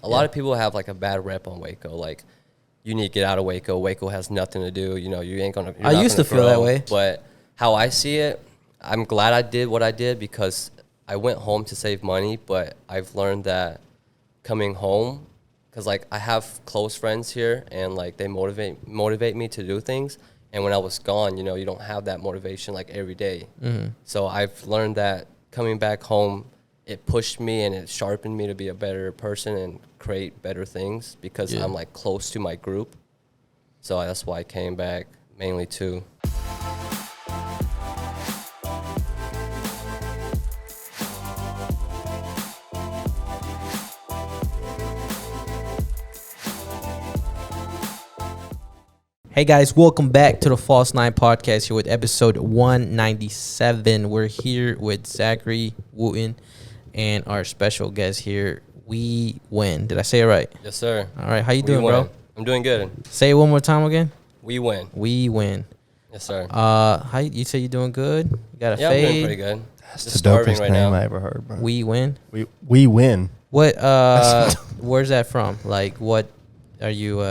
A lot of people have like a bad rep on Waco. Like, you need to get out of Waco. Waco has nothing to do. You know, you ain't gonna. I used to feel that way. But how I see it, I'm glad I did what I did because I went home to save money. But I've learned that coming home, because like I have close friends here, and like they motivate me to do things. And when I was gone, you know, you don't have that motivation like every day. So I've learned that coming back home, it pushed me and it sharpened me to be a better person and create better things because I'm like close to my group. So that's why I came back mainly too. Hey guys, welcome back to the False Nine Podcast here with episode 197. We're here with Huy Nguyen and our special guest here, Huy Nguyen. Did I say it right? Yes, sir. All right, how you doing, bro? I'm doing good. Say it one more time again. Huy Nguyen. Huy Nguyen. Yes, sir. How you say you doing good? You got a fade? I'm doing pretty good. That's Just the starving dopest right name now. I ever heard, bro. Huy Nguyen. We win. What? Where's that from? Like, what are you?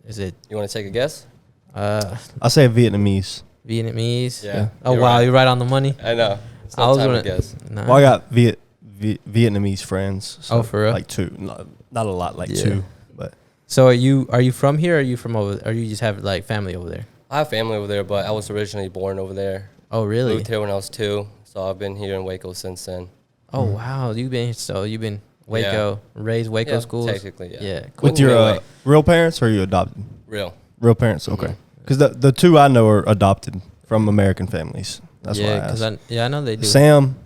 Is it You want to take a guess? I say Vietnamese. Vietnamese? Yeah. Oh wow, you're right on the money. I know. It's I not was time gonna to guess. Nah. Well, I got Vietnamese friends. So Oh, for real? Like two, not a lot, like Yeah. two, but So are you from here? Or are you from over? Or you just have like family over there? I have family over there, but I was originally born over there. Oh really? Moved here when I was 2, so I've been here in Waco since then. Oh wow, you've been Waco, raised Waco Yeah, schools. technically, yeah. Yeah. with Couldn't your really- real parents or are you adopted? Real Parents, okay. Because the two I know are adopted from American families. That's why I yeah, asked. I know they do. Sam,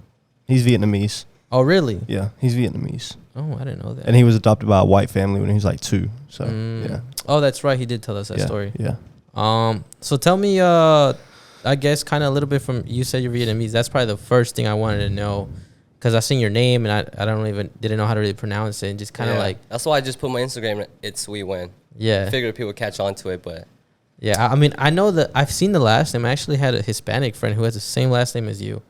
he's Vietnamese. Oh really? Yeah, he's Vietnamese, Oh, I didn't know that. and he was adopted by a white family when he was like 2. So yeah, Oh, that's right. He did tell us that yeah, story. Yeah. So tell me, I guess kind of a little bit from you said you're Vietnamese. That's probably the first thing I wanted to know, because I seen your name and I didn't know how to really pronounce it, and just kind of like That's why I just put my Instagram. Itswewin. yeah. I figured people would catch on to it, but Yeah, I mean, I know that I've seen the last name. I actually had a Hispanic friend who has the same last name as you.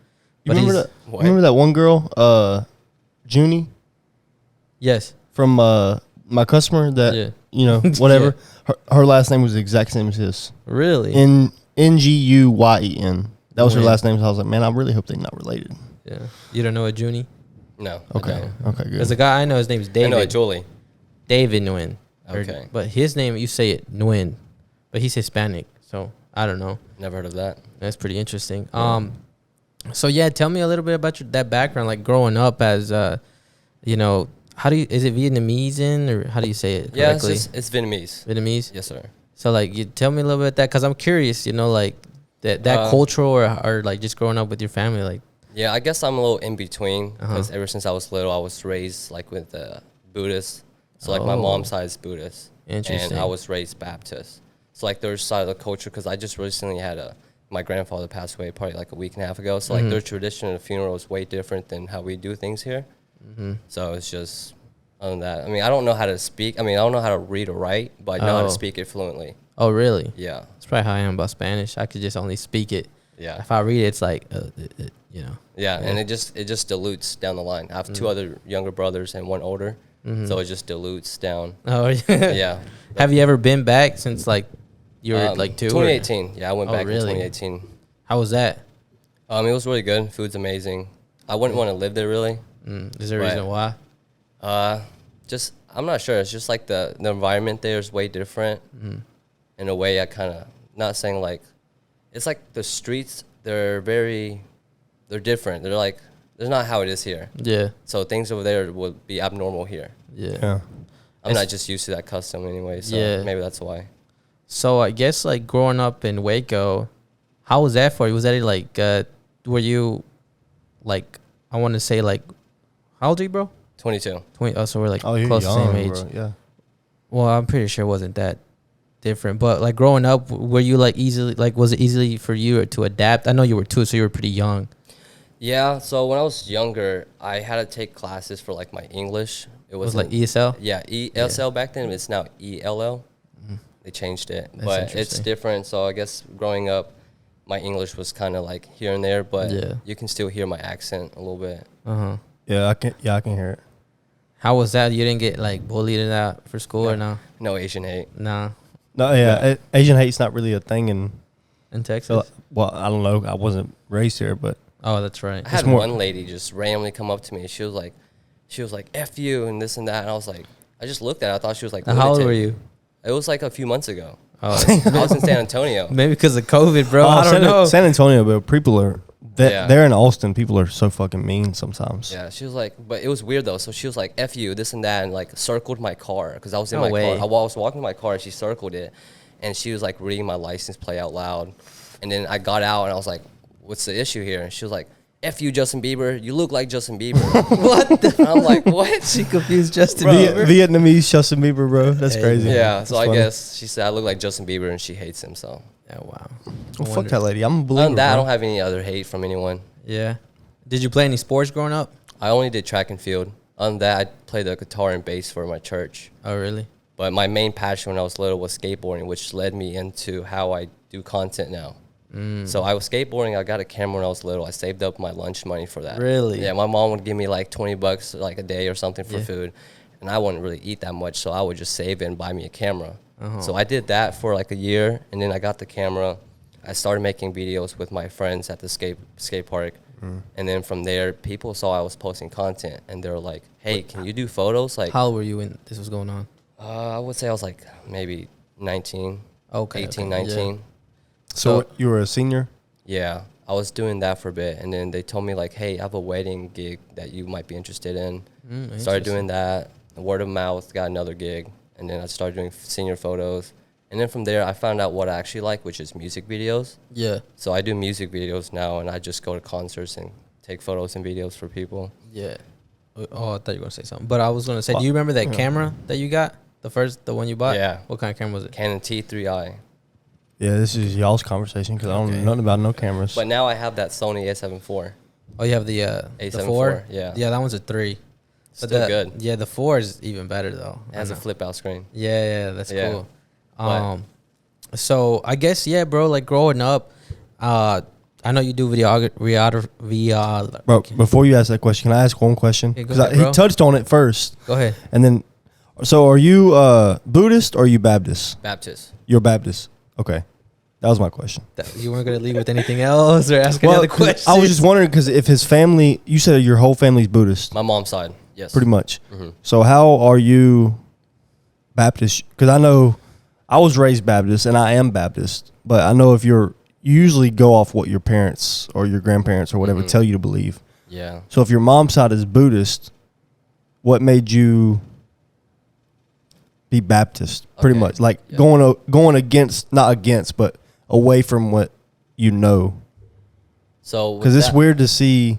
You But remember he's- that? What? Remember that one girl, Junie, Yes. from my customer that Yeah. you know whatever. Her last name was the exact same as his. Really? Nguyen. That was her Nguyen. last name. So I was like, man, I really hope they're not related. Yeah. You don't know a Junie? no. Okay. I don't. Okay. Good. There's a guy I know. His name's I David. know a Julie. David Nguyen. Okay. But his name, you say it Nguyen, but he's Hispanic. So I don't know. Never heard of that. That's pretty interesting. So yeah, tell me a little bit about that background, like growing up as, you know, is it Vietnamese or how do you say it Yeah, correctly? it's Vietnamese. Vietnamese? Yes, sir. So like, you tell me a little bit of that, because I'm curious, you know, like that cultural or like just growing up with your family, like. Yeah, I guess I'm a little in between because ever since I was little, I was raised like with Buddhist. So like my mom's side is Buddhist, Interesting. and I was raised Baptist. So like their side of the culture, because I just recently had my grandfather passed away probably like a week and a half ago. So like their tradition of the funeral is way different than how we do things here. So it's just other than that. I mean, I don't know how to speak. I mean, I don't know how to read or write, but I know how to speak it fluently. Oh really? Yeah. That's probably how I am about Spanish. I could just only speak it. Yeah. If I read it, it's like, you know. Yeah, and it just dilutes down the line. I have 2 other younger brothers and 1 older, so it just dilutes down. Oh yeah. Yeah. Have you ever been back since like you were like 2? 2018. Yeah, I went Oh, back really? in 2018. How was that? It was really good. Food's amazing. I wouldn't want to live there really. Is there a reason why? Just I'm not sure. It's just like the environment there is way different. In a way, I kind of not saying like it's like the streets. They're different. They're like there's not how it is here. Yeah. So things over there would be abnormal here. Yeah. yeah. I'm not just used to that custom anyway, so Yeah. maybe that's why. So I guess like growing up in Waco, how was that for you? Was that like, were you like, I want to say like, how old are you, bro? 22. 20. Oh, so we're like Oh, you're close to the young, same age. bro. Yeah. Well, I'm pretty sure it wasn't that different. But like growing up, were you like was it easily for you to adapt? I know you were 2, so you were pretty young. Yeah, so when I was younger, I had to take classes for like my English. It was like ESL? Yeah, ESL back then. It's now ELL. They changed it, That's but it's interesting. different. So I guess growing up, my English was kind of like here and there, but Yeah. you can still hear my accent a little bit. Uh-huh. Yeah, I can hear it. How was that? You didn't get like bullied in that for school or no? No Asian hate. Nah, No, yeah, Asian hate's not really a thing in. in Texas. Well, I don't know. I wasn't raised here, but Oh, that's right. I had more- one lady just randomly come up to me. She was like, "F you" and this and that. And I was like, I just looked at her. I thought she was like, How old lunatic. were you? It was like a few months ago. Oh, I was in San Antonio. maybe because of COVID, bro. I don't San, know. San Antonio, but people are Yeah. there in Austin. People are so fucking mean sometimes. Yeah, she was like, but it was weird though. So she was like, "F you," this and that, and like circled my car because I was in No my way. car. I was walking to my car, and she circled it, and she was like reading my license plate out loud. And then I got out, and I was like, "What's the issue here?" And she was like, "F you, Justin Bieber. You look like Justin Bieber." What? And I'm like, "What?" She confused Justin Bro, Bieber. Vietnamese Justin Bieber, bro. That's Hey, crazy. Yeah, so That's I funny. guess she said I look like Justin Bieber, and she hates him. So Oh wow. Well, fuck that lady. I'm a believer. other than that, I bro. don't have any other hate from anyone. Yeah. Did you play any sports growing up? I only did track and field. Other than that, I played the guitar and bass for my church. Oh really? But my main passion when I was little was skateboarding, which led me into how I do content now. So I was skateboarding. I got a camera when I was little. I saved up my lunch money for that. Really? Yeah, my mom would give me like $20 like a day or something for Yeah. food, and I wouldn't really eat that much, so I would just save it and buy me a camera. Uh-huh. So I did that for like a year, and then I got the camera. I started making videos with my friends at the skate park, and then from there, people saw I was posting content, and they were like, "Hey, can you do photos?" Like, How old were you when this was going on? I would say I was like maybe 19, Okay. 18, okay. 19. So you were a senior? Yeah, I was doing that for a bit, and then they told me like, "Hey, I have a wedding gig that you might be interested in." Yeah. Started doing that. Word of mouth, got another gig, and then I started doing senior photos. And then from there, I found out what I actually like, which is music videos. Yeah. So I do music videos now, and I just go to concerts and take photos and videos for people. Yeah. Oh, I thought you were gonna say something, but I was gonna say, do you remember that camera that you got? The one you bought? Yeah. What kind of camera was it? Canon T3i. Yeah, this is y'all's conversation because I don't know nothing about no cameras. But now I have that Sony A7 IV. Oh, you have the A7 4? IV, yeah. Yeah, that one's a 3. Still the, good. Yeah, the 4 is even better though. It has a flip out screen. Yeah, that's Yeah. cool. But- So I guess bro. Like growing up, I know you do Bro, before you ask that question, can I ask one question? Yeah, go Because ahead, he bro. touched on it first, Go ahead. and then, so are you Buddhist or are you Baptist? Baptist. You're Baptist. Okay, that was my question. You weren't gonna leave with anything else or ask another 'cause question? I was just wondering because if his family, you said your whole family's Buddhist, My mom's side, yes. pretty much. hmm So how are you Baptist? Because I know I was raised Baptist and I am Baptist, but I know if you usually go off what your parents or your grandparents or whatever Mhm. tell you to believe. Yeah. So if your mom's side is Buddhist, what made you be Baptist? Pretty Okay. much like Yeah. going against, not against, but away from what you know. So with Because it's that- weird to see.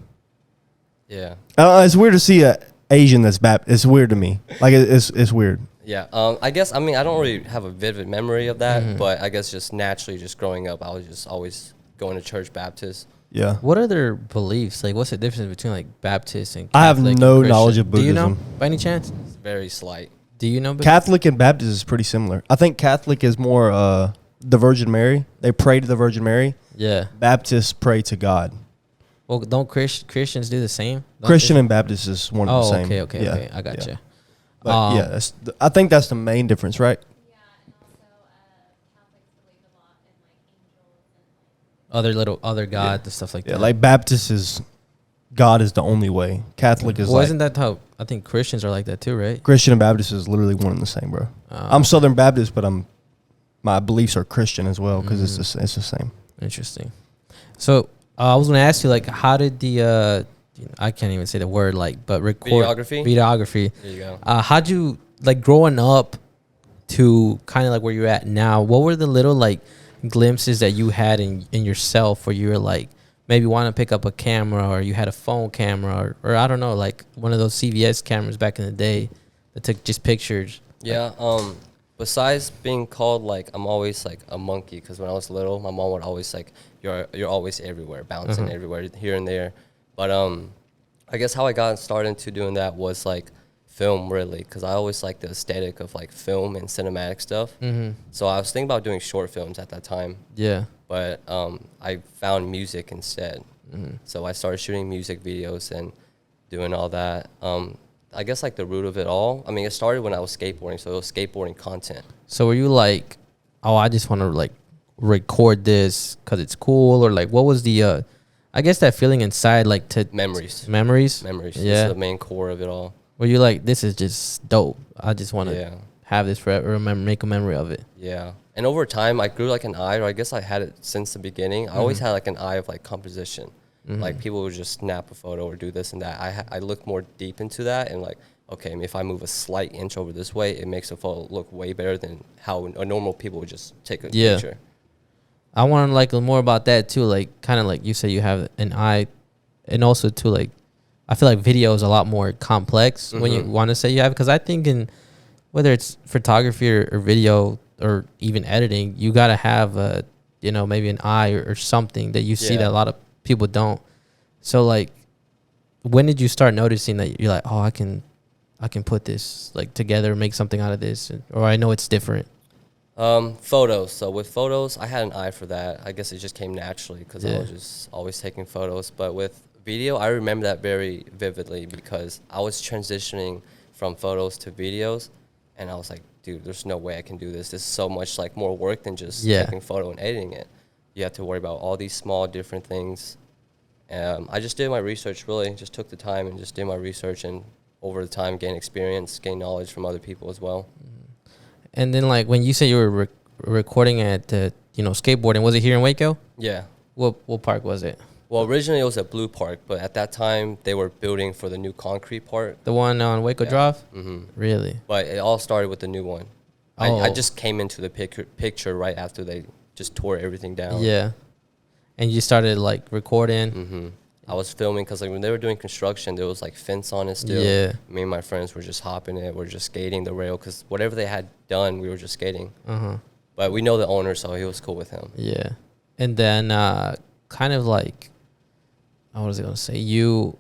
Yeah. It's weird to see a Asian that's Baptist. It's weird to me. Like it's weird. Yeah. I guess, I mean, I don't really have a vivid memory of that, but I guess just naturally, just growing up, I was just always going to church Baptist. Yeah. What are their beliefs? Like, what's the difference between like Baptist and I have Catholic and no Christian? knowledge of Do you know Buddhism. by any chance? It's very slight. Do you know? Catholic and Baptist is pretty similar. I think Catholic is more the Virgin Mary. They pray to the Virgin Mary. Yeah. Baptists pray to God. Well, don't Christians do the same? Don't Christian they? and Baptist is one of the Oh, same. okay. Yeah, Okay. I got yeah. you. But yeah, I think that's the main difference, right? Yeah, and also Catholics believe a lot in like angels and like Other gods and stuff like Yeah, that. like Baptist is God is the only way. Catholic is well, like isn't that how I think Christians are like that too, right? Christian and Baptist is literally one and the same, bro. I'm Southern Baptist, but my beliefs are Christian as well because it's the same. Interesting. So I was gonna ask you, like, how did the I can't even say the word, like, but record videography. There you go. How'd you, like, growing up to kind of like where you're at now? What were the little like glimpses that you had in yourself where you were like maybe want to pick up a camera, or you had a phone camera, or I don't know, like one of those CVS cameras back in the day that took just pictures? Yeah. Besides being called like I'm always like a monkey, because when I was little, my mom would always like you're always everywhere, bouncing everywhere, here and there. But I guess how I got started into doing that was like film, really, because I always liked the aesthetic of like film and cinematic stuff. So I was thinking about doing short films at that time, Yeah. but I found music instead. So I started shooting music videos and doing all that. I guess like the root of it all. I mean, it started when I was skateboarding, so it was skateboarding content. So were you like, oh, I just want to like record this because it's cool, or like what was the I guess that feeling inside, like to Memories. memories. This Yeah. is the main core of it all. Were you like, this is just dope? I just want to Yeah. have this forever. Remember, make a memory of it. Yeah. And over time, I grew like an eye, or I guess I had it since the beginning. I always had like an eye of like composition. Like people would just snap a photo or do this and that. I look more deep into that and like, okay, if I move a slight inch over this way, it makes a photo look way better than how a normal people would just take a picture. I want to like more about that too. Like kind of like you said, you have an eye, and also too like I feel like video is a lot more complex when you want to say you have, because I think in whether it's photography or video or even editing, you gotta have a maybe an eye or something that you see that a lot of people don't. So like, when did you start noticing that you're like, oh, I can put this like together, make something out of this, or I know it's different? Photos. So with photos, I had an eye for that. I guess it just came naturally because I was just always taking photos. But with video, I remember that very vividly because I was transitioning from photos to videos, and I was like, dude, there's no way I can do this. This is so much like more work than just taking photo and editing it. You have to worry about all these small different things. I just did my research, really. Just took the time and just did my research, and over the time gain experience, gain knowledge from other people as well. And then like when you say you were recording at skateboarding, was it here in Waco? Yeah. What park was it? Well, originally it was at Blue Park, but at that time they were building for the new concrete park. The one on Waco Drive? Mm-hmm. Really? But it all started with the new one. I just came into the picture right after they just tore everything down. Yeah. And you started like recording? Mm-hmm. I was filming because like when they were doing construction, there was like fence on it still. Yeah. Me and my friends were just hopping it. We're just skating the rail because whatever they had done, we were just skating. But we know the owner, so he was cool with him. Yeah. And then kind of like, what was I going to say? You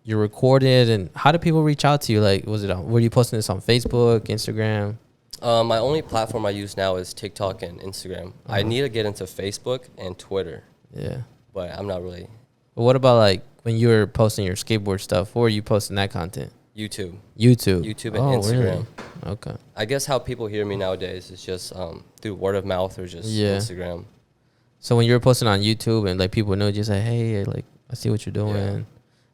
recorded, and how did people reach out to you? Like, were you posting this on Facebook, Instagram? My only platform I use now is TikTok and Instagram. I need to get into Facebook and Twitter. Yeah. But I'm not really. But what about like when you were posting your skateboard stuff? Where were you posting that content? YouTube YouTube and Instagram. Really? Okay. I guess how people hear me nowadays is just through word of mouth or just Instagram. So when you were posting on YouTube and like people know, just like, hey, like I see what you're doing.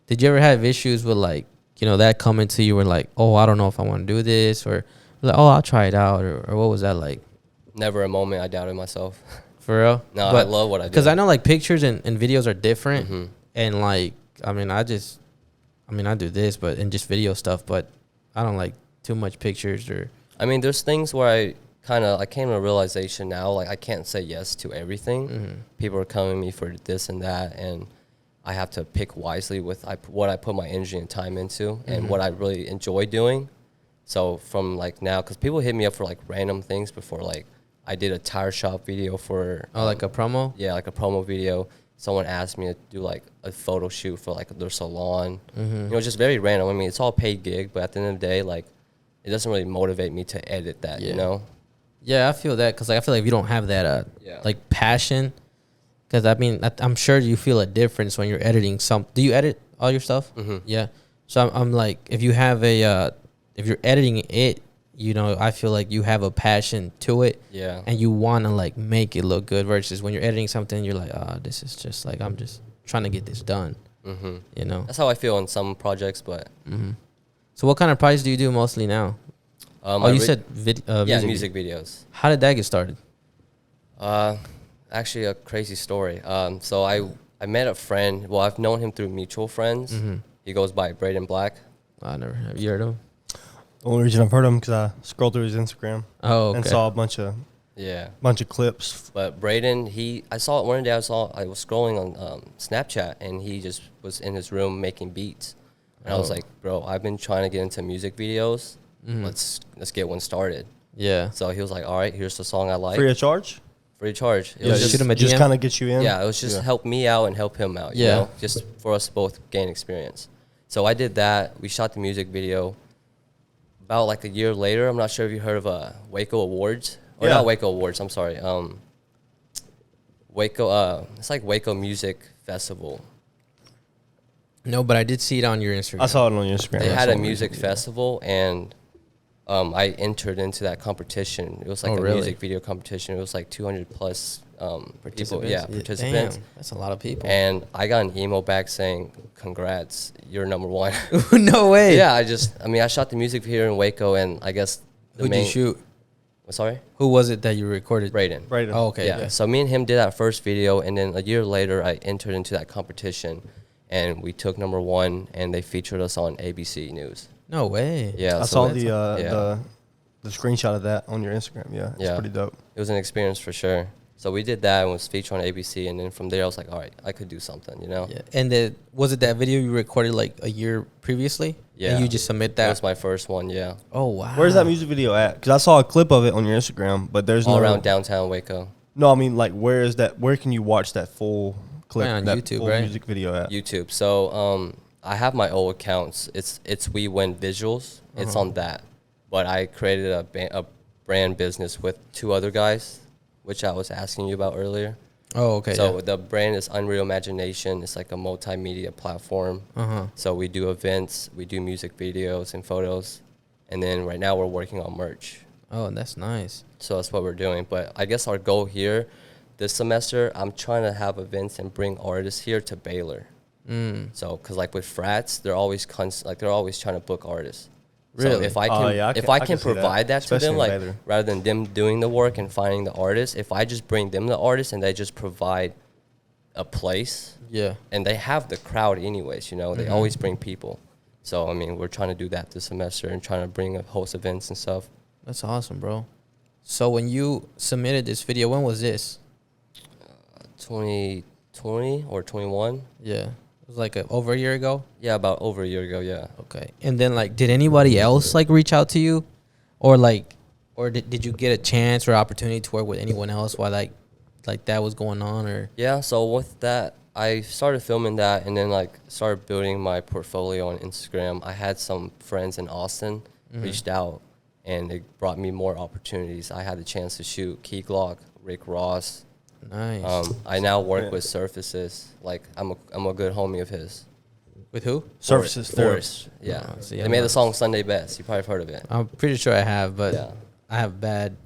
Did you ever have issues with like that coming to you and like, oh, I don't know if I want to do this, or like, oh, I'll try it out, or what was that like? Never a moment I doubted myself. For real? No, I love what I do. Because I know like pictures and videos are different, and like I do this, but and just video stuff, but I don't like too much pictures or. I mean, there's things where I came to a realization now, like I can't say yes to everything. People are coming to me for this and that, and I have to pick wisely with what I put my energy and time into and what I really enjoy doing. So from like now, because people hit me up for like random things before, like I did a tire shop video for. Like a promo? Yeah, like a promo video. Someone asked me to do like a photo shoot for like their salon. Just very random. I mean, it's all paid gig, but at the end of the day, like it doesn't really motivate me to edit that, Yeah, I feel that because like, I feel like if you don't have that like passion, because I mean I'm sure you feel a difference when you're editing some. Do you edit all your stuff? Yeah. So I'm like, if you have if you're editing it, I feel like you have a passion to it. Yeah. And you want to like make it look good versus when you're editing something, you're like, this is just like, I'm just trying to get this done. That's how I feel in some projects, but. So what kind of projects do you do mostly now? You said music videos. How did that get started? Actually, a crazy story. So I met a friend. Well, I've known him through mutual friends. He goes by Braden Black. I never have. You heard of him? The only reason I've heard him because I scrolled through his Instagram. And saw a bunch of clips. But Braden, I saw it one day. I was scrolling on Snapchat, and he just was in his room making beats. And I was like, bro, I've been trying to get into music videos. Let's get one started. Yeah. So he was like, all right, here's the song I like. Free of charge? Free of charge. It was just kind of get you in? Yeah, it was just help me out and help him out, just for us both gain experience. So I did that. We shot the music video. About like a year later, I'm not sure if you heard of Waco Awards. Or not Waco Awards, I'm sorry. Waco, it's like Waco Music Festival. No, but I did see it on your Instagram. I saw it on your Instagram. They I had saw a it. music festival, and I entered into that competition. It was like Oh, a really? music video competition. It was like 200 plus people. Yeah, participants. Damn, that's a lot of people. And I got an email back saying, "Congrats, you're number one." No way. Yeah, I mean, I shot the music video in Waco, and I guess the Who'd you shoot? Sorry, Who was it that you recorded? Brayden. Brayden. Oh, okay. Yeah. So me and him did that first video, and then a year later, I entered into that competition, and we took number one, and they featured us on ABC News. No way. Yeah, I so saw that's- the screenshot of that on your Instagram. Yeah, it's Yeah. pretty dope. It was an experience for sure. So we did that and was featured on ABC, and then from there I was like, all right, I could do something, you know? Yeah. And was it that video you recorded like a year previously? Yeah. And you just submit That that? was my first one, yeah. Oh, wow. Where's that music video at? Because I saw a clip of it on your Instagram, but there's All no around downtown Waco. No, I mean, like, where is that? Where can you watch that full clip? Right on that YouTube, full right? music video at? YouTube. So I have my old accounts. It's Huy Nguyen Visuals. It's on that. But I created a brand business with two other guys, which I was asking you about earlier. Oh, okay. So the brand is Unreal Imagination. It's like a multimedia platform. Uh-huh. So we do events, we do music videos and photos, and then right now we're working on merch. Oh, that's nice. So that's what we're doing. But I guess our goal here this semester, I'm trying to have events and bring artists here to Baylor. So, cause like with frats, they're always they're always trying to book artists. So Really? if I can, yeah, if I I can can see that, provide that to especially them, in like Baylor. rather than them doing the work and finding the artist, if I just bring them the artist and they just provide a place, Yeah. and they have the crowd anyways, you know, they Mm-hmm. always bring people. So I mean, we're trying to do that this semester and trying to bring a host events and stuff. That's awesome, bro. So when you submitted this video, when was this? 2020 or 21? Yeah. It was like over a year ago? Yeah, about over a year ago. Yeah. Okay. And then like did anybody else like reach out to you? Or did you get a chance or opportunity to work with anyone else while like that was going on or Yeah, so with that, I started filming that and then like started building my portfolio on Instagram. I had some friends in Austin reached out and it brought me more opportunities. I had the chance to shoot Key Glock, Rick Ross. nice. I now work Yeah. with Surfaces. Like I'm a good homie of his. With who? Surfaces. Forrest. Yeah. Oh, see, They I'm made not- the song Sunday Best. You probably have heard of it. I'm pretty sure I have, but Yeah. I have bad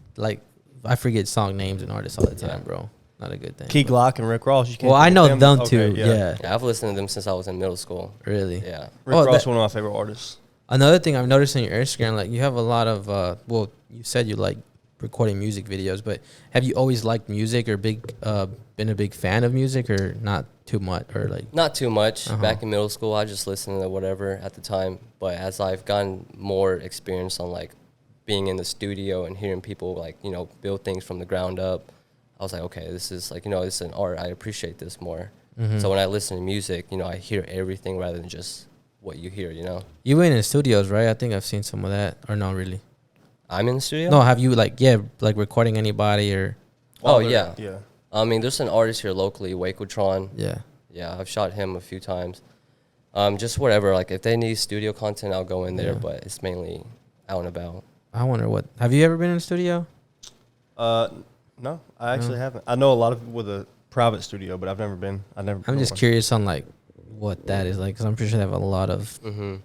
I forget song names and artists all the time, Yeah. bro. Not a good thing. Key but- Glock and Rick Ross. You can't Well, I forget know them Okay, too. Yeah. Yeah, I've listened to them since I was in middle school. Really. Yeah. Rick Oh, Ross, that- one of my favorite artists. Another thing I've noticed on your Instagram, like you have a lot of well, you said you like recording music videos, but have you always liked music or been a big fan of music or not too much or like Not too much. Uh-huh. Back in middle school, I just listened to whatever at the time. But as I've gotten more experience on like being in the studio and hearing people like, you know, build things from the ground up, I was like, okay, this is like, you know, this is an art. I appreciate this more. Mm-hmm. So when I listen to music, you know, I hear everything rather than just what you hear, you know? you went in studios, right? I think I've seen some of that or not really. I'm in the studio? No, have you like recording anybody or Oh, they're- yeah. Yeah. I mean, there's an artist here locally, Wacotron. yeah. Yeah, I've shot him a few times. Just whatever. Like if they need studio content, I'll go in there. Yeah. But it's mainly out and about. I wonder what have you ever been in a studio? No, I actually haven't. I know a lot of people with a private studio, but I've never been. I'm just curious on like what that is like because I'm pretty sure they have a lot of Mm-hmm.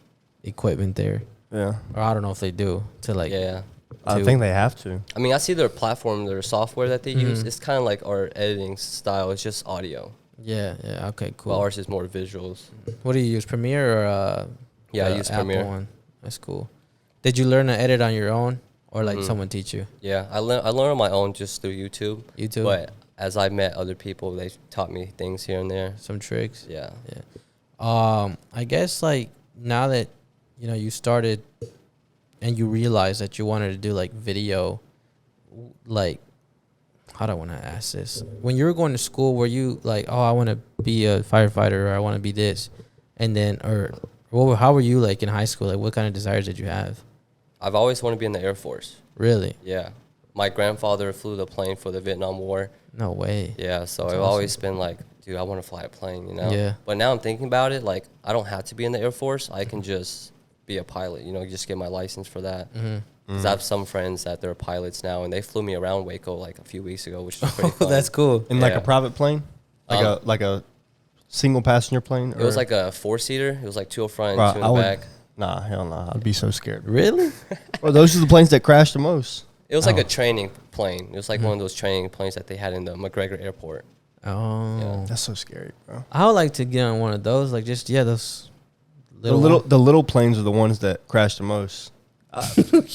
equipment there, Yeah, or I don't know if they do to like. Yeah. I to- think they have to. I mean, I see their platform, their software that they use. Mhm. It's kind of like our editing style. It's just audio. Yeah. Yeah. Okay. Cool. While ours is more visuals. What do you use, Premiere or Yeah, I the use Apple Premiere. one? That's cool. Did you learn to edit on your own, or like Mhm. someone teach you? Yeah, I learned on my own just through YouTube. YouTube, But as I met other people, they taught me things here and there. some tricks. Yeah. I guess like now that you started and you realized that you wanted to do like video, like how do I want to ask this? When you were going to school, were you like, oh, I want to be a firefighter or I want to be this, and then how were you like in high school? Like what kind of desires did you have? I've always wanted to be in the Air Force. Really? Yeah. My grandfather flew the plane for the Vietnam War. No way. Yeah, so That's I've awesome. always been like, dude, I want to fly a plane, you know? Yeah. But now I'm thinking about it, like, I don't have to be in the Air Force. I can just be a pilot, you know, just get my license for that. Mm-hmm. Because I have some friends that they're pilots now, and they flew me around Waco like a few weeks ago, which is pretty fun. That's cool. In like Yeah. a private plane, like Um, a single passenger plane? It was like a 4-seater. It was like 2 up front, Bro, 2 in I the would- back. Nah, hell nah. I'd be so scared. Really? Bro, those are the planes that crash the most. It was like Oh. a training plane. It was like one of those training planes that they had in the McGregor Airport. Oh, Yeah. That's so scary, bro. I would like to get on one of those. Like just those The little. the little planes are the ones that crash the most.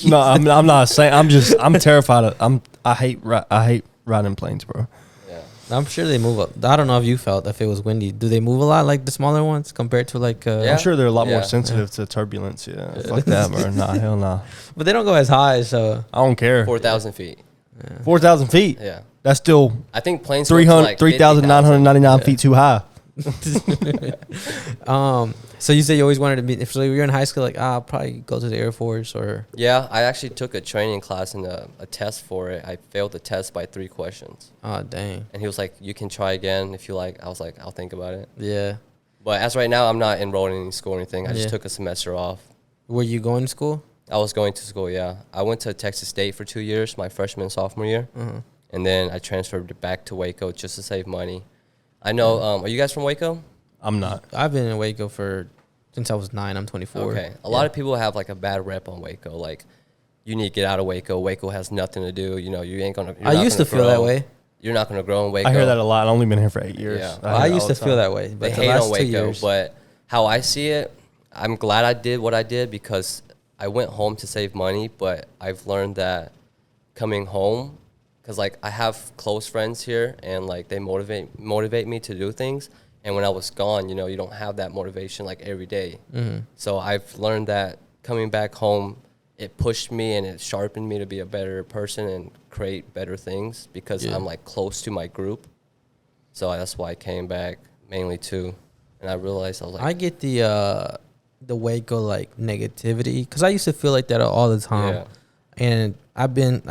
No, I'm not saying. I'm terrified of. I hate riding planes, bro. Yeah. I'm sure they move up. I don't know if you felt if it was windy. Do they move a lot like the smaller ones compared to like? Yeah. I'm sure they're a lot more Yeah. sensitive to turbulence. Yeah, fuck that, bro. Nah, hell nah. But they don't go as high. So I don't care. 4,000 feet. 4,000 feet. Yeah. That's still I think planes go to like 3,999 feet too high. so you said you always wanted to be. If so you're in high school, like I'll probably go to the Air Force or. Yeah, I actually took a training class and a test for it. I failed the test by 3 questions. Oh dang. And he was like, you can try again if you like. I was like, I'll think about it. Yeah. But as right now, I'm not enrolled in any school or anything. I just Yeah. took a semester off. Were you going to school? I was going to school, yeah. I went to Texas State for 2 years, my freshman and sophomore year. Uh-huh. And then I transferred back to Waco just to save money. I know, are you guys from Waco? I'm not. I've been in Waco since I was 9. I'm 24. Okay. A lot of people have like a bad rep on Waco. Like, you need to get out of Waco. Waco has nothing to do. You know, you ain't going to. I used to feel that way. You're not going to grow in Waco. I hear that a lot. I've only been here for 8 years. Yeah. I used to feel that way, They but the hate last on 2 Waco. years. But how I see it, I'm glad I did what I did because I went home to save money. But I've learned that coming home, because like I have close friends here and like they motivate me to do things. And when I was gone, you know, you don't have that motivation like every day. Mm-hmm. So I've learned that coming back home, it pushed me and it sharpened me to be a better person and create better things because Yeah. I'm like close to my group. So that's why I came back mainly too. And I realized I was like, I get the Waco like negativity because I used to feel like that all the time. Yeah. And I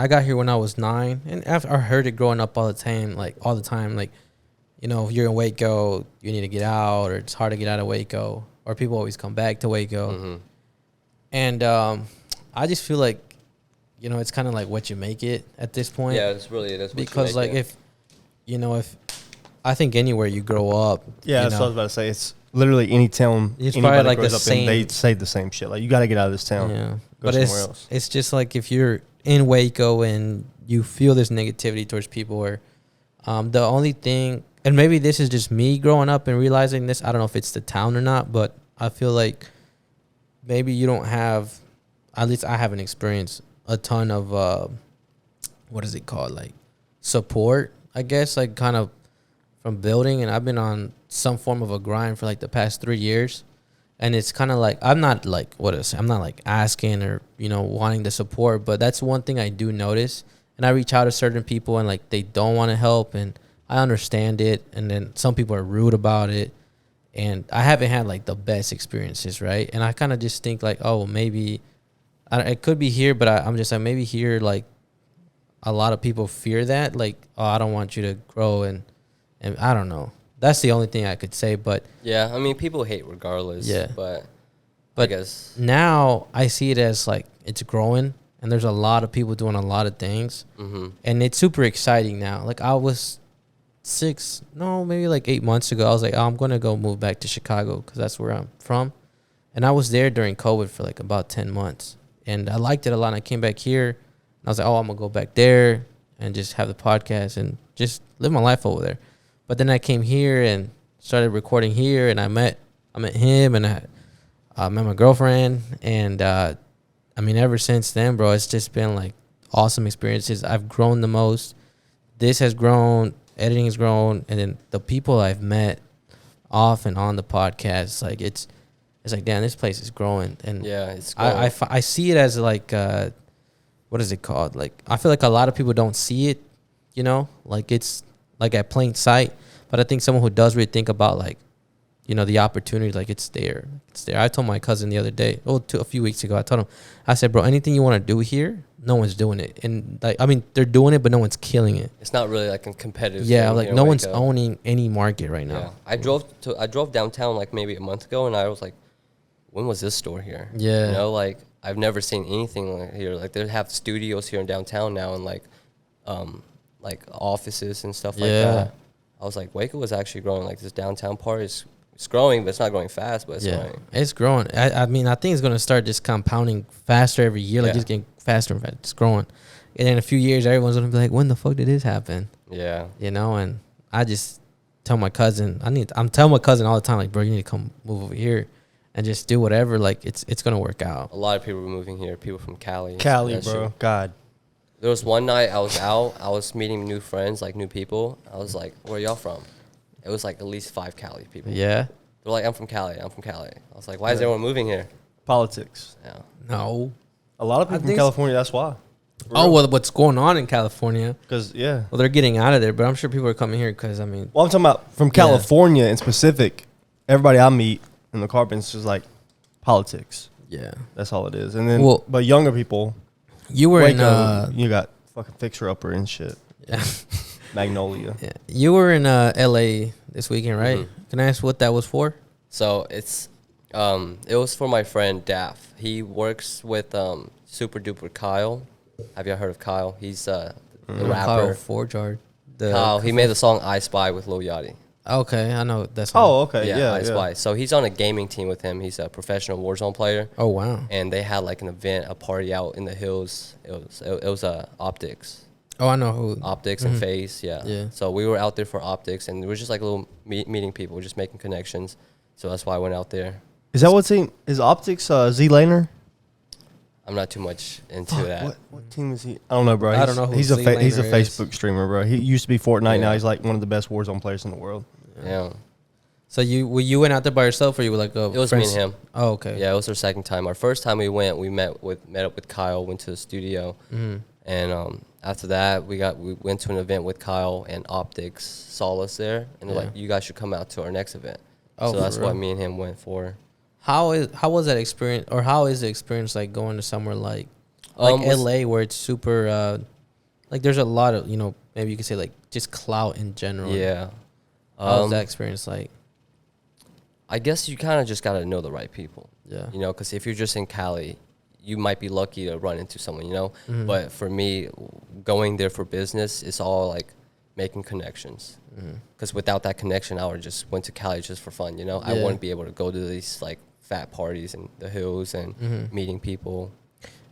got here when I was 9, and after I heard it growing up all the time, like, you know, if you're in Waco, you need to get out, or it's hard to get out of Waco, or people always come back to Waco. mm-hmm. And I just feel like, you know, it's kind of like what you make it at this point. Yeah, that's what Because you like make it. if I think anywhere you grow up, Yeah, you that's know, what I was about to say. It's literally any town It's anybody probably like grows the up same- in, they say the same shit. Like, you got to get out of this town. yeah. Go But somewhere else. it's just like if you're in Waco and you feel this negativity towards people, or the only thing, and maybe this is just me growing up and realizing this. I don't know if it's the town or not, but I feel like maybe you don't have, at least I haven't experienced a ton of what is it called, like support, I guess, like kind of from building. And I've been on some form of a grind for like the past 3 years. And it's kind of like, I'm not like, I'm not like asking or, you know, wanting the support, but that's one thing I do notice. And I reach out to certain people and like they don't want to help, and I understand it. And then some people are rude about it. And I haven't had like the best experiences, right? And I kind of just think like, oh, maybe it could be here, but I'm just like, maybe here, like a lot of people fear that, like, oh, I don't want you to grow, and I don't know. That's the only thing I could say, but Yeah, I mean, people hate regardless. Yeah. But I But guess. now I see it as like it's growing, and there's a lot of people doing a lot of things, Mm-hmm. and it's super exciting now. Like I was maybe like 8 months ago, I was like, oh, I'm gonna go move back to Chicago because that's where I'm from, and I was there during COVID for like about 10 months, and I liked it a lot. And I came back here, and I was like, oh, I'm gonna go back there and just have the podcast and just live my life over there. But then I came here and started recording here, and I met him, and I met my girlfriend, and I mean, ever since then, bro, it's just been like awesome experiences. I've grown the most. This has grown, editing has grown, and then the people I've met off and on the podcast, like it's like, damn, this place is growing. And Yeah, it's growing. I see it as like what is it called? Like I feel like a lot of people don't see it, you know, like it's like at plain sight. But I think someone who does really think about like, you know, the opportunity, like it's there. It's there. I told my cousin the other day, a few weeks ago, I told him, I said, bro, anything you want to do here, no one's doing it. And like, I mean, they're doing it, but no one's killing it. It's not really like a competitive. Yeah, thing like here in no one's Waco. owning any market right Yeah, now. I drove downtown like maybe a month ago, and I was like, when was this store here? Yeah. You know, like I've never seen anything like here. Like they have studios here in downtown now, and like offices and stuff like Yeah. that. I I was like, Waco is actually growing. Like this downtown part is it's growing, but it's not growing fast, but it's growing. It's growing. I mean, I think it's gonna start just compounding faster every year, like just getting faster and faster. It's growing, and in a few years, everyone's gonna be like, "When the fuck did this happen?" Yeah, you know. And I just tell my cousin, I'm telling my cousin all the time, like, bro, you need to come move over here and just do whatever. Like, it's gonna work out. a lot of people were moving here. People from Cali. Cali, That bro. shit. God. There was one night I was out. I was meeting new friends, like new people. I was like, "Where y'all from?" It was like at least 5 Cali people. Yeah. They're like, I'm from Cali. I'm from Cali. I was like, why is everyone moving here? Politics. Yeah. No. A lot of people from California, that's why. Oh, well, what's going on in California? Because, yeah. Well, they're getting out of there, but I'm sure people are coming here because, I mean. Well, I'm talking about from California in specific. Everybody I meet in the car is just like politics. Yeah. That's all it is. And then, but younger people. You were Waco, you got fucking Fixer Upper and shit. Yeah. Magnolia. Yeah. You were in LA this weekend, right? Mm-hmm. Can I ask what that was for? So it was for my friend Daff. He works with Super Duper Kyle. Have you heard of Kyle? He's the Kyle rapper. Forjard. Kyle, he made the song I Spy with Lil Yachty. Okay, I know that song. Oh, okay. Yeah, I Spy. So he's on a gaming team with him. He's a professional Warzone player. Oh, wow. And they had like an event, a party out in the hills. It was Optics. Oh, I know who. Optics and Face, yeah. Yeah. So we were out there for Optics, and it was just like a little meeting people, just making connections. So that's why I went out there. Is that what team? Is Optics Z Laner? I'm not too much into that. What team is he? I don't know, bro. I don't know who He's Z a he's a Laner is. Facebook streamer, bro. He used to be Fortnite. Yeah. Now he's like one of the best Warzone players in the world. Yeah. So you went out there by yourself, or you were like It was me and him. Oh, okay. Yeah, it was our second time. Our first time we went, we met up with Kyle, went to the studio, and after that we went to an event with Kyle, and Optics saw us there, and they're like, you guys should come out to our next event. Oh, so that's for what real? me and him went for. How was that experience, or how is the experience like going to somewhere like LA, where it's super like there's a lot of, you know, maybe you could say like just clout in general. Yeah. How was that experience like? I guess you kind of just got to know the right people. Yeah. You know, because if you're just in Cali, you might be lucky to run into someone, you know. But for me, going there for business, it's all like making connections. Because without that connection, I would just went to Cali just for fun, you know. I wouldn't be able to go to these like fat parties in the hills and meeting people.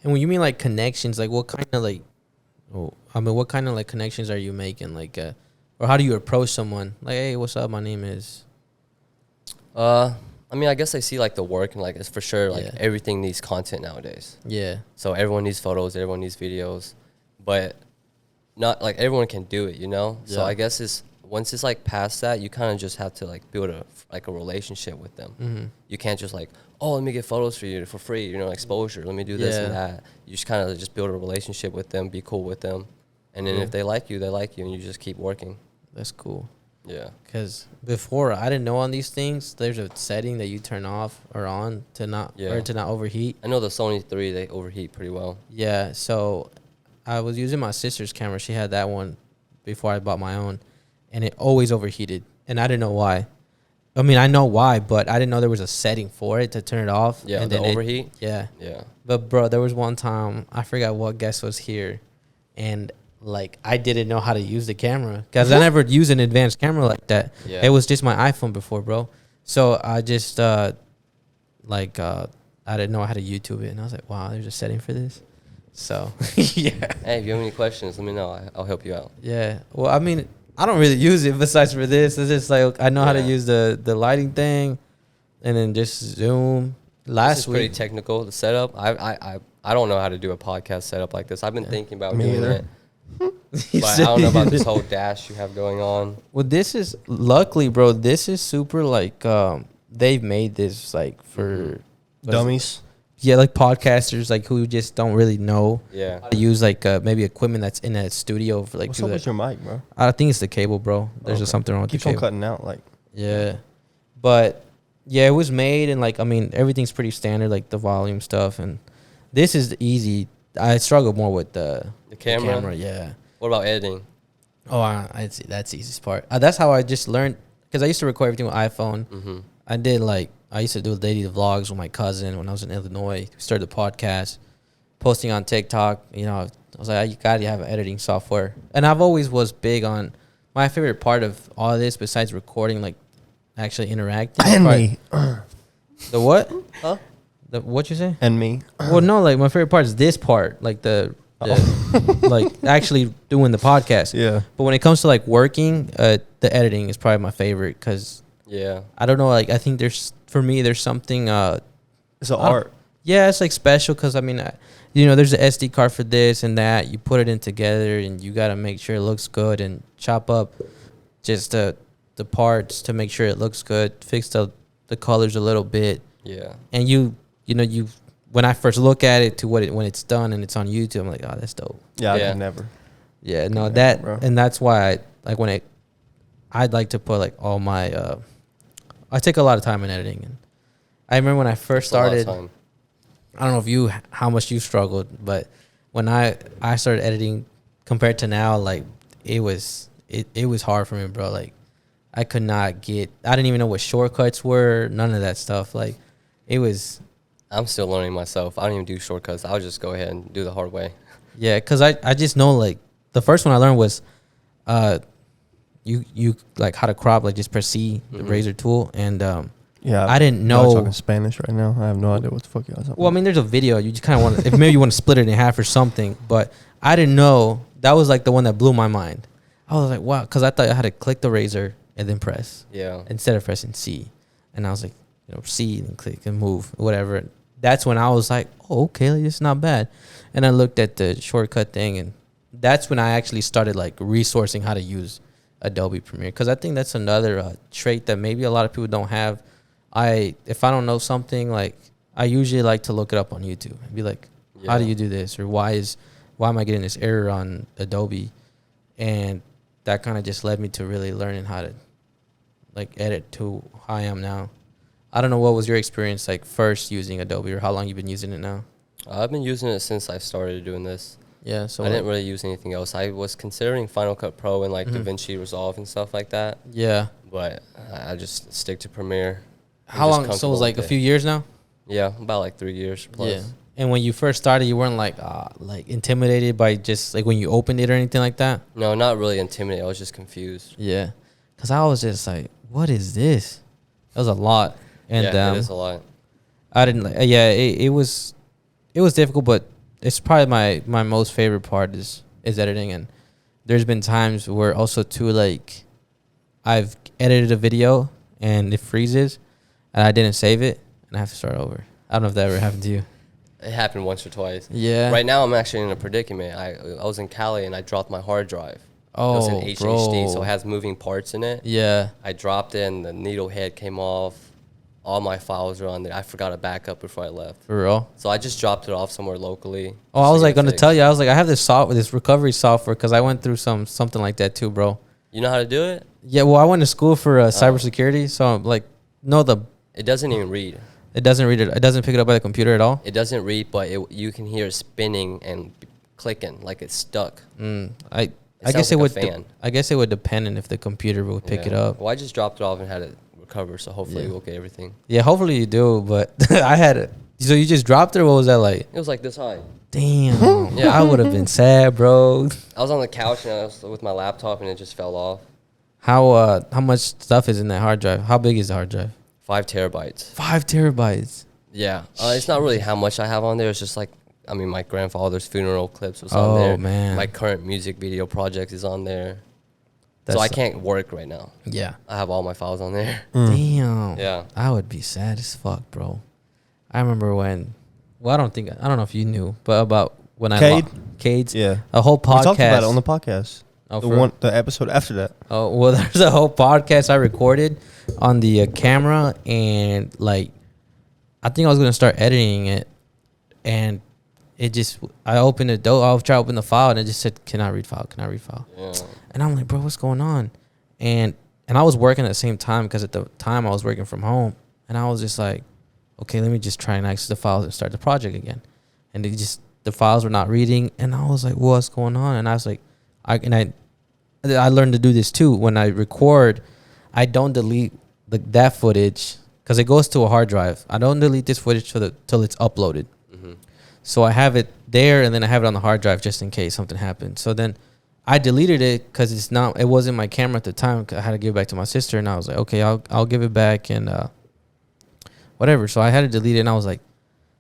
And when you mean like connections, like what kind of like, what kind of like connections are you making? Like, or how do you approach someone? Like, hey, what's up? My name is. I mean, I guess I see like the work, and like it's for sure like everything needs content nowadays. Yeah. So everyone needs photos, everyone needs videos, but not like everyone can do it, you know. Yeah. So I guess once it's like past that, you kind of just have to like build a relationship with them. You can't just like, oh, let me get photos for you for free, you know, exposure. Let me do this and that. You just kind of just build a relationship with them, be cool with them, and then if they like you, and you just keep working. That's cool. Yeah. Because before I didn't know on these things, there's a setting that you turn off or on to not overheat. I know the Sony 3, they overheat pretty well. Yeah. So I was using my sister's camera. She had that one before I bought my own, and it always overheated, and I didn't know why. I mean, I know why, but I didn't know there was a setting for it to turn it off. Yeah, and the then overheat. Yeah. Yeah. But bro, there was one time I forgot what guest was here, and like I didn't know how to use the camera because I never used an advanced camera like that. Yeah. It was just my iPhone before, bro. So I just I didn't know how to YouTube it, and I was like, wow, there's a setting for this. So yeah. Hey, if you have any questions, let me know. I'll help you out. Yeah. Well, I mean, I don't really use it besides for this. It's just like I know how to use the lighting thing, and then just zoom. This is pretty technical. The setup, I don't know how to do a podcast setup like this. I've been thinking about doing it, but I don't know about this whole dash you have going on. Well, this is luckily, bro. This is super like they've made this like for Dummies. Yeah, like podcasters like who just don't really know how to use like maybe equipment that's in a studio for like. What's up with your mic, bro? I think it's the cable, bro. There's just something wrong with the Keeps on cable. cutting out, like. Yeah, but yeah, it was made and like I mean everything's pretty standard, like the volume stuff, and this is easy. I struggle more with the camera. Yeah. What about editing? Oh, that's the easiest part. That's how I just learned because I used to record everything with iPhone. I used to do daily vlogs with my cousin when I was in Illinois. We started the podcast, posting on TikTok. You know, I was like, you gotta have an editing software. And I've always was big on my favorite part of all of this, besides recording, like actually interacting. And probably- me. The what? Huh? The what you say? And me. Well, no, like my favorite part is this part, like the like actually doing the podcast. Yeah. But when it comes to like working, the editing is probably my favorite because Yeah. I don't know, like I think for me there's something It's an I don't- art. yeah, it's like special because I mean, you know, there's an SD card for this and that. You put it in together, and you got to make sure it looks good and chop up just the parts to make sure it looks good. Fix the colors a little bit, Yeah. and you know when I first look at it to when it's done and it's on YouTube, I'm like, oh, that's dope. Yeah, I Yeah. could never. Yeah, no, Yeah, that bro. and that's why I'd like to put like all my I take a lot of time in editing, and I remember when I first It's a lot of started. time. I don't know how much you struggled, but when I started editing compared to now, like it was hard for me, bro. Like I could not I didn't even know what shortcuts were, none of that stuff. Like it was, I'm still learning myself. I don't even do shortcuts. I'll just go ahead and do the hard way. yeah, because I just know like the first one I learned was you like how to crop, like just press C, the Mhm. razor tool, and Yeah. I didn't Y'all know. talking Spanish right now. I have no idea what the fuck y'all talking Well, I about. mean, there's a video. You just kind of want to, if maybe you want to split it in half or something. But I didn't know. That was like the one that blew my mind. I was like, wow, because I thought I had to click the razor and then press Yeah. instead of pressing C. And I was like, you know, C and click and move, whatever. That's when I was like, oh, okay, like, it's not bad. And I looked at the shortcut thing, and that's when I actually started like resourcing how to use Adobe Premiere. Because I think that's another trait that maybe a lot of people don't have. If I don't know something, like I usually like to look it up on YouTube and be like, how do Yeah. you do this, or why am I getting this error on Adobe? And that kind of just led me to really learning how to like edit to how I am now. I don't know, what was your experience like first using Adobe, or how long you've been using it now? I've been using it since I started doing this. Yeah, so I didn't really use anything else. I was considering Final Cut Pro and like Mhm. DaVinci Resolve and stuff like that, yeah. but I just stick to Premiere. I'm How just long? So it comfortable was like a with few it. years now. Yeah, about like 3 years plus. Yeah. And when you first started, you weren't like intimidated by just like when you opened it or anything like that. No, not really intimidated. I was just confused. Yeah, because I was just like, what is this? That was a lot, and yeah, it is a lot. I didn't like. Yeah, it was difficult, but it's probably my most favorite part is editing. And there's been times where also too, like I've edited a video and it freezes and I didn't save it and I have to start over. I don't know if that ever happened to you. It happened once or twice. Yeah. Right now, I'm actually in a predicament. I was in Cali and I dropped my hard drive. Oh, it was an HHD, so bro. it has moving parts in it. Yeah. I dropped it and the needle head came off. All my files are on there. I forgot to back up before I left. For real. So I just dropped it off somewhere locally. Oh, I was like going to tell you. I was like, I have this recovery software because I went through something like that too, bro. You know how to do it? Yeah. Well, I went to school for cybersecurity, so I'm like, no, It doesn't even read. it doesn't read it. It doesn't pick it up by the computer at all. It doesn't read, but you can hear it spinning and clicking like it's stuck. I sounds guess it like a would. fan. I guess it would depend on if the computer would pick it Yeah. up. Well, I just dropped it off and had it recover, so hopefully Yeah. we'll get everything. Yeah, hopefully you do. But I had it. So you just dropped it. Or what was that like? It was like this high. Damn. Yeah. I would have been sad, bro. I was on the couch and I was with my laptop and it just fell off. How much stuff is in that hard drive? How big is the hard drive? 5 terabytes. 5 terabytes. Yeah. It's not really how much I have on there. It's just like, I mean, my grandfather's funeral clips was Oh, on there. man. My current music video project is on there. That's so I can't work right now. Yeah. I have all my files on there. Damn. Yeah. I would be sad as fuck, bro. I remember when. Well, I don't know if you knew, but about when Cade? Cade's Yeah. a whole podcast. We talked about it on the podcast. Oh, The episode after that. Oh, well, there's a whole podcast I recorded on the camera, and like, I think I was gonna start editing it, and I opened the door. I was trying to open the file, and it just said, "Cannot read file. Cannot read file." Yeah. And I'm like, bro, what's going on? And I was working at the same time because at the time I was working from home, and I was just like, okay, let me just try and access the files and start the project again. And the files were not reading, and I was like, what's going on? And I was like, I learned to do this too. When I record, I don't delete that footage because it goes to a hard drive. I don't delete this footage till it's uploaded. Mm-hmm. So I have it there, and then I have it on the hard drive just in case something happens. So then I deleted it because it wasn't my camera at the time. 'Cause I had to give it back to my sister, and I was like, okay, I'll give it back and whatever. So I had to delete it, and I was like,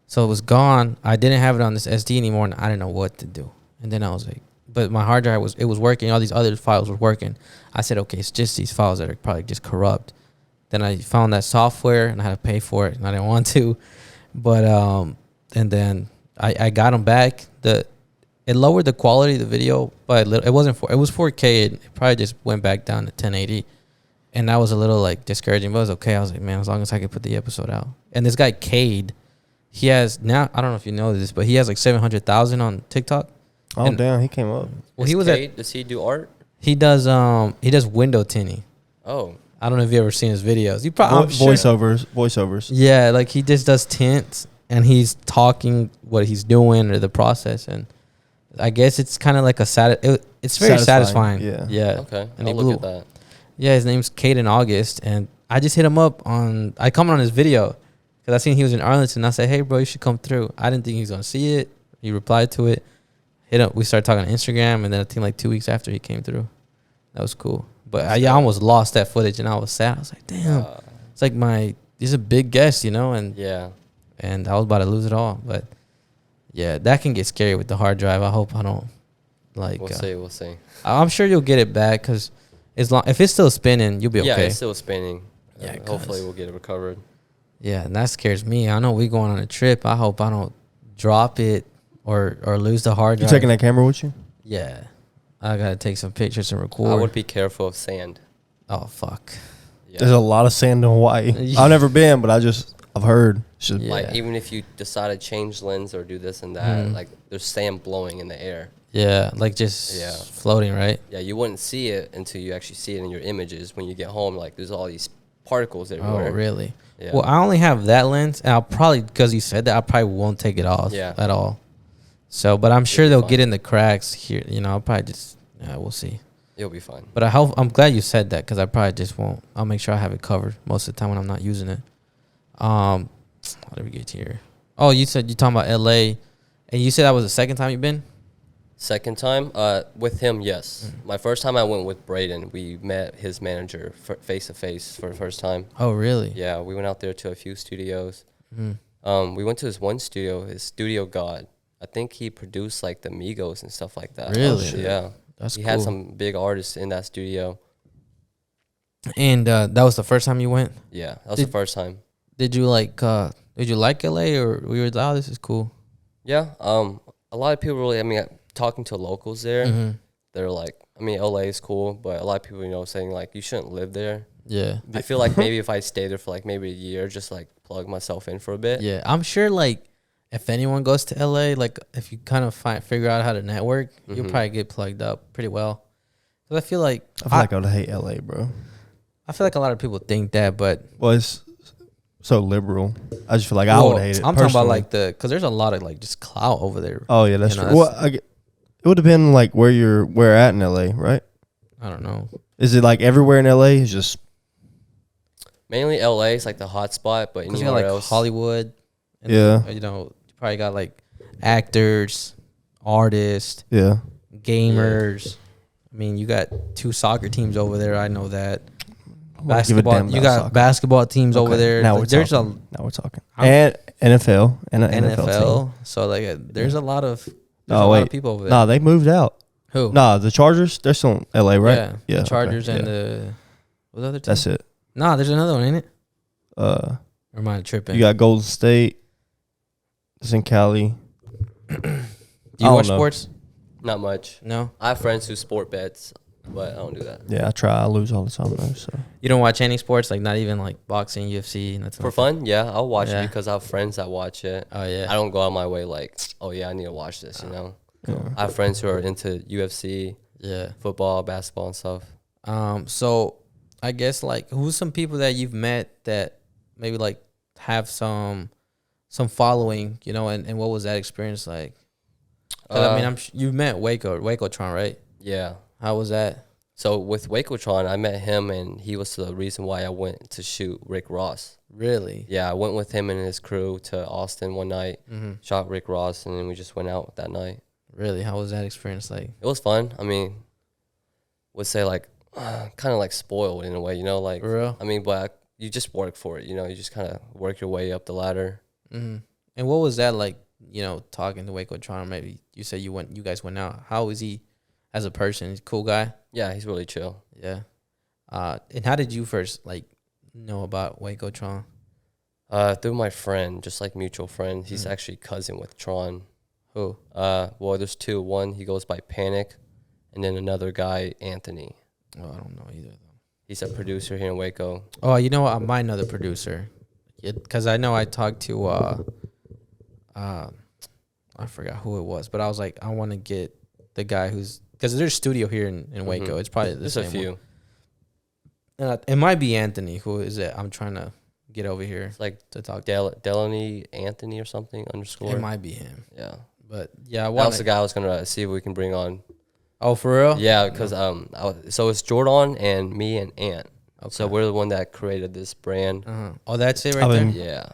so it was gone. I didn't have it on this SD anymore, and I didn't know what to do. And then I was like, but my hard drive was working. All these other files were working. I said, okay, it's just these files that are probably just corrupt. Then I found that software, and I had to pay for it, and I didn't want to. But and then I got them back. It lowered the quality of the video, but it was 4K. It probably just went back down to 1080, and that was a little like discouraging. But it was okay. I was like, man, as long as I could put the episode out. And this guy Cade, he has now. I don't know if you know this, but he has like 700,000 on TikTok. Oh damn, he came up. Well, he was Does he do art? He does window tinting. Oh, I don't know if you ever seen his videos. You probably Voiceovers. Yeah, like he just does tints, and he's talking what he's doing or the process, and I guess it's kind of like it's very satisfying. Yeah. okay. And I'll look at that. Yeah, his name's Caden August, and I just hit him up I commented on his video because I seen he was in Arlington. I said, hey, bro, you should come through. I didn't think he was gonna see it. He replied to it. Hit up. We started talking on Instagram, and then I think like 2 weeks after he came through. That was cool. But I almost lost that footage, and I was sad. I was like, damn, it's like he's a big guest, and Yeah. and I was about to lose it all. But yeah, that can get scary with the hard drive. I hope I don't We'll see. I'm sure you'll get it back because if it's still spinning, you'll be okay. Yeah, it's still spinning. Yeah, hopefully we'll get it recovered. Yeah, and that scares me. I know we going on a trip. I hope I don't drop it or lose the hard You drive. taking that camera with you? Yeah, I gotta take some pictures and record. I would be careful of sand. Oh fuck. Yeah. There's a lot of sand in Hawaii. I've never been, but I've heard. Yeah. Like even if you decide to change lens or do this and that, like there's sand blowing in the air. Yeah, like just floating, right? Yeah, you wouldn't see it until you actually see it in your images. When you get home, like there's all these particles everywhere. Oh, really? Yeah. Well, I only have that lens, and I'll probably, because you said that, I probably won't take it off at all. So, but I'm sure they'll get in the cracks here. I'll probably just, we'll see. You'll be fine. But I'm glad you said that because I probably just won't. I'll make sure I have it covered most of the time when I'm not using it. How did we get here? Oh, you said you're talking about LA, and you said that was the second time you've been? Second time, with him, yes. My first time I went with Braden. We met his manager face to face for the first time. Oh, really? Yeah, we went out there to a few studios. We went to his one studio, his Studio God. I think he produced like the Migos and stuff like that. Really? Yeah. That's he cool. had some big artists in that studio. And that was the first time you went? Yeah, that was the first time. Did you like LA, or we were like, oh, this is cool? Yeah. A lot of people really, talking to locals there, they're like, LA is cool, but a lot of people, saying like you shouldn't live there. Yeah. I feel like maybe if I stay there for like maybe a year, just like plug myself in for a bit. Yeah, I'm sure like if anyone goes to LA, like if you kind of figure out how to network, you'll probably get plugged up pretty well. Cause I feel like I would hate LA, bro. I feel like a lot of people think that, but it's so liberal. I just feel like I would hate it. I'm talking about like because there's a lot of like just clout over there. Oh yeah, that's true. It would depend like where at in LA, right? I don't know. Is it like everywhere in LA? It's just mainly LA is like the hot spot, but anywhere you got like else, Hollywood. And yeah. You probably got like actors, artists, gamers. Yeah. You got 2 soccer teams over there. I know that. Basketball. You got soccer. Basketball teams over there. Now we're talking. And NFL and NFL team. So like, there's a lot of lot of people over there. No, they moved out. Who? No, the Chargers. They're still in LA, right? Yeah. The Chargers and the what other team? That's it. Nah, there's another one, ain't it? Or am I tripping? You got Golden State. It's in Cali. Do you watch sports? Not much. No. I have friends who sport bets, but I don't do that. Yeah, I try. I lose all the time though. So you don't watch any sports, like not even like boxing, UFC, nothing. For fun, yeah, I'll watch it because I have friends that watch it. Oh yeah. I don't go out my way like, oh yeah, I need to watch this. Cool. I have friends who are into UFC, football, basketball, and stuff. So I guess like who's some people that you've met that maybe like have some following, and what was that experience like? You met Wacotron, right? Yeah. How was that? So with Wacotron, I met him, and he was the reason why I went to shoot Rick Ross. Really? Yeah, I went with him and his crew to Austin one night, shot Rick Ross, and then we just went out that night. Really? How was that experience like? It was fun. would say like kind of like spoiled in a way, you know, like For real? I mean, but you just work for it, you know, you just kind of work your way up the ladder. Mm-hmm. And what was that like? You know, talking to Waco Toronto. Maybe you said you guys went out. How is he as a person? He's a cool guy. Yeah, he's really chill. Yeah. And how did you first like know about Waco Tron? Through my friend, just like mutual friend. He's actually cousin with Tron. Who? Well, there's two. One, he goes by Panic, and then another guy, Anthony. Oh, I don't know either of them. He's a producer here in Waco. Oh, you know what? I might know the producer. Because I know I talked to, I forgot who it was, but I was like, I want to get the guy who's, because there's a studio here in Waco. It's probably the There's same a few. one. And it might be Anthony. Who is it? I'm trying to get over here. It's like to talk. Delaney Anthony or something _. It might be him. Yeah. But yeah, That was the guy I was gonna see if we can bring on. Oh, for real? Yeah, because so it's Jordan and me and Ant. Okay. So we're the one that created this brand. Oh, that's it right I there. mean- Yeah.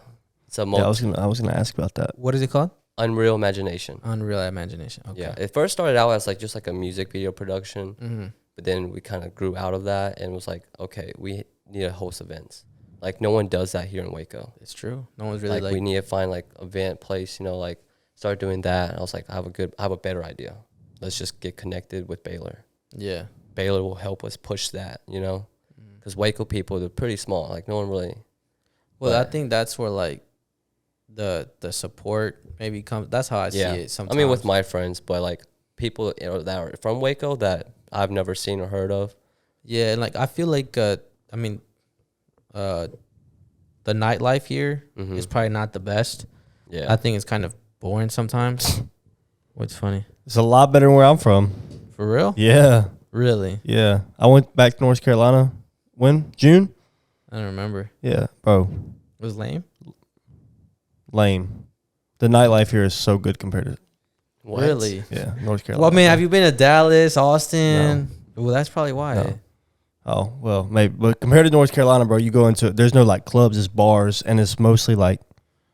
It's a Yeah, I was gonna ask about that. What is it called? Unreal Imagination. Unreal Imagination. Okay. Yeah. It first started out as like just like a music video production, Mm-hmm. but then we kind of grew out of that and was like, okay, we need to host events. Like no one does that here in Waco. It's true. No one's really Like we need to find like event place, you know, like start doing that. And I was like, I have a better idea. Let's just get connected with Baylor. yeah. Baylor will help us push that, you know, because Waco people, they're pretty small. Like no one really. Well, I but- think that's where like the support maybe comes. That's how I see it. Sometimes. I mean, with my friends, but like people that are from Waco that I've never seen or heard of. Yeah, and like I feel like I mean, the nightlife here is probably not the best. Yeah. I think it's kind of boring sometimes. What's funny? It's a lot better than where I'm from. For real? Yeah, Really? yeah. I went back to North Carolina. When? June? I don't remember. Yeah, bro. It was lame. Lame. The nightlife here is so good compared to What? Really? yeah North Carolina. Well, I mean, have you been to Dallas, Austin? Well, that's probably why. No. Oh well, maybe. But compared to North Carolina, bro, you go into there's no like clubs, it's bars, and it's mostly like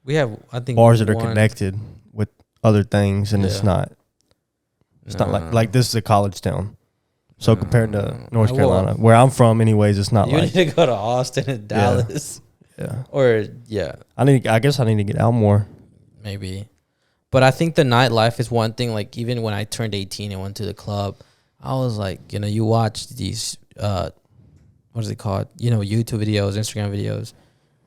We have, I think, bars that are one- connected with other things, and it's Yeah. not. It's not like this is a college town. So No. compared to North Well, Carolina, where I'm from, anyways, it's not You like need to go to Austin and Dallas, yeah. or yeah, I guess I need to get out more. maybe. But I think the nightlife is one thing. Like even when I turned 18 and went to the club, I was like, you know, you watch these what is it called? You know, YouTube videos, Instagram videos,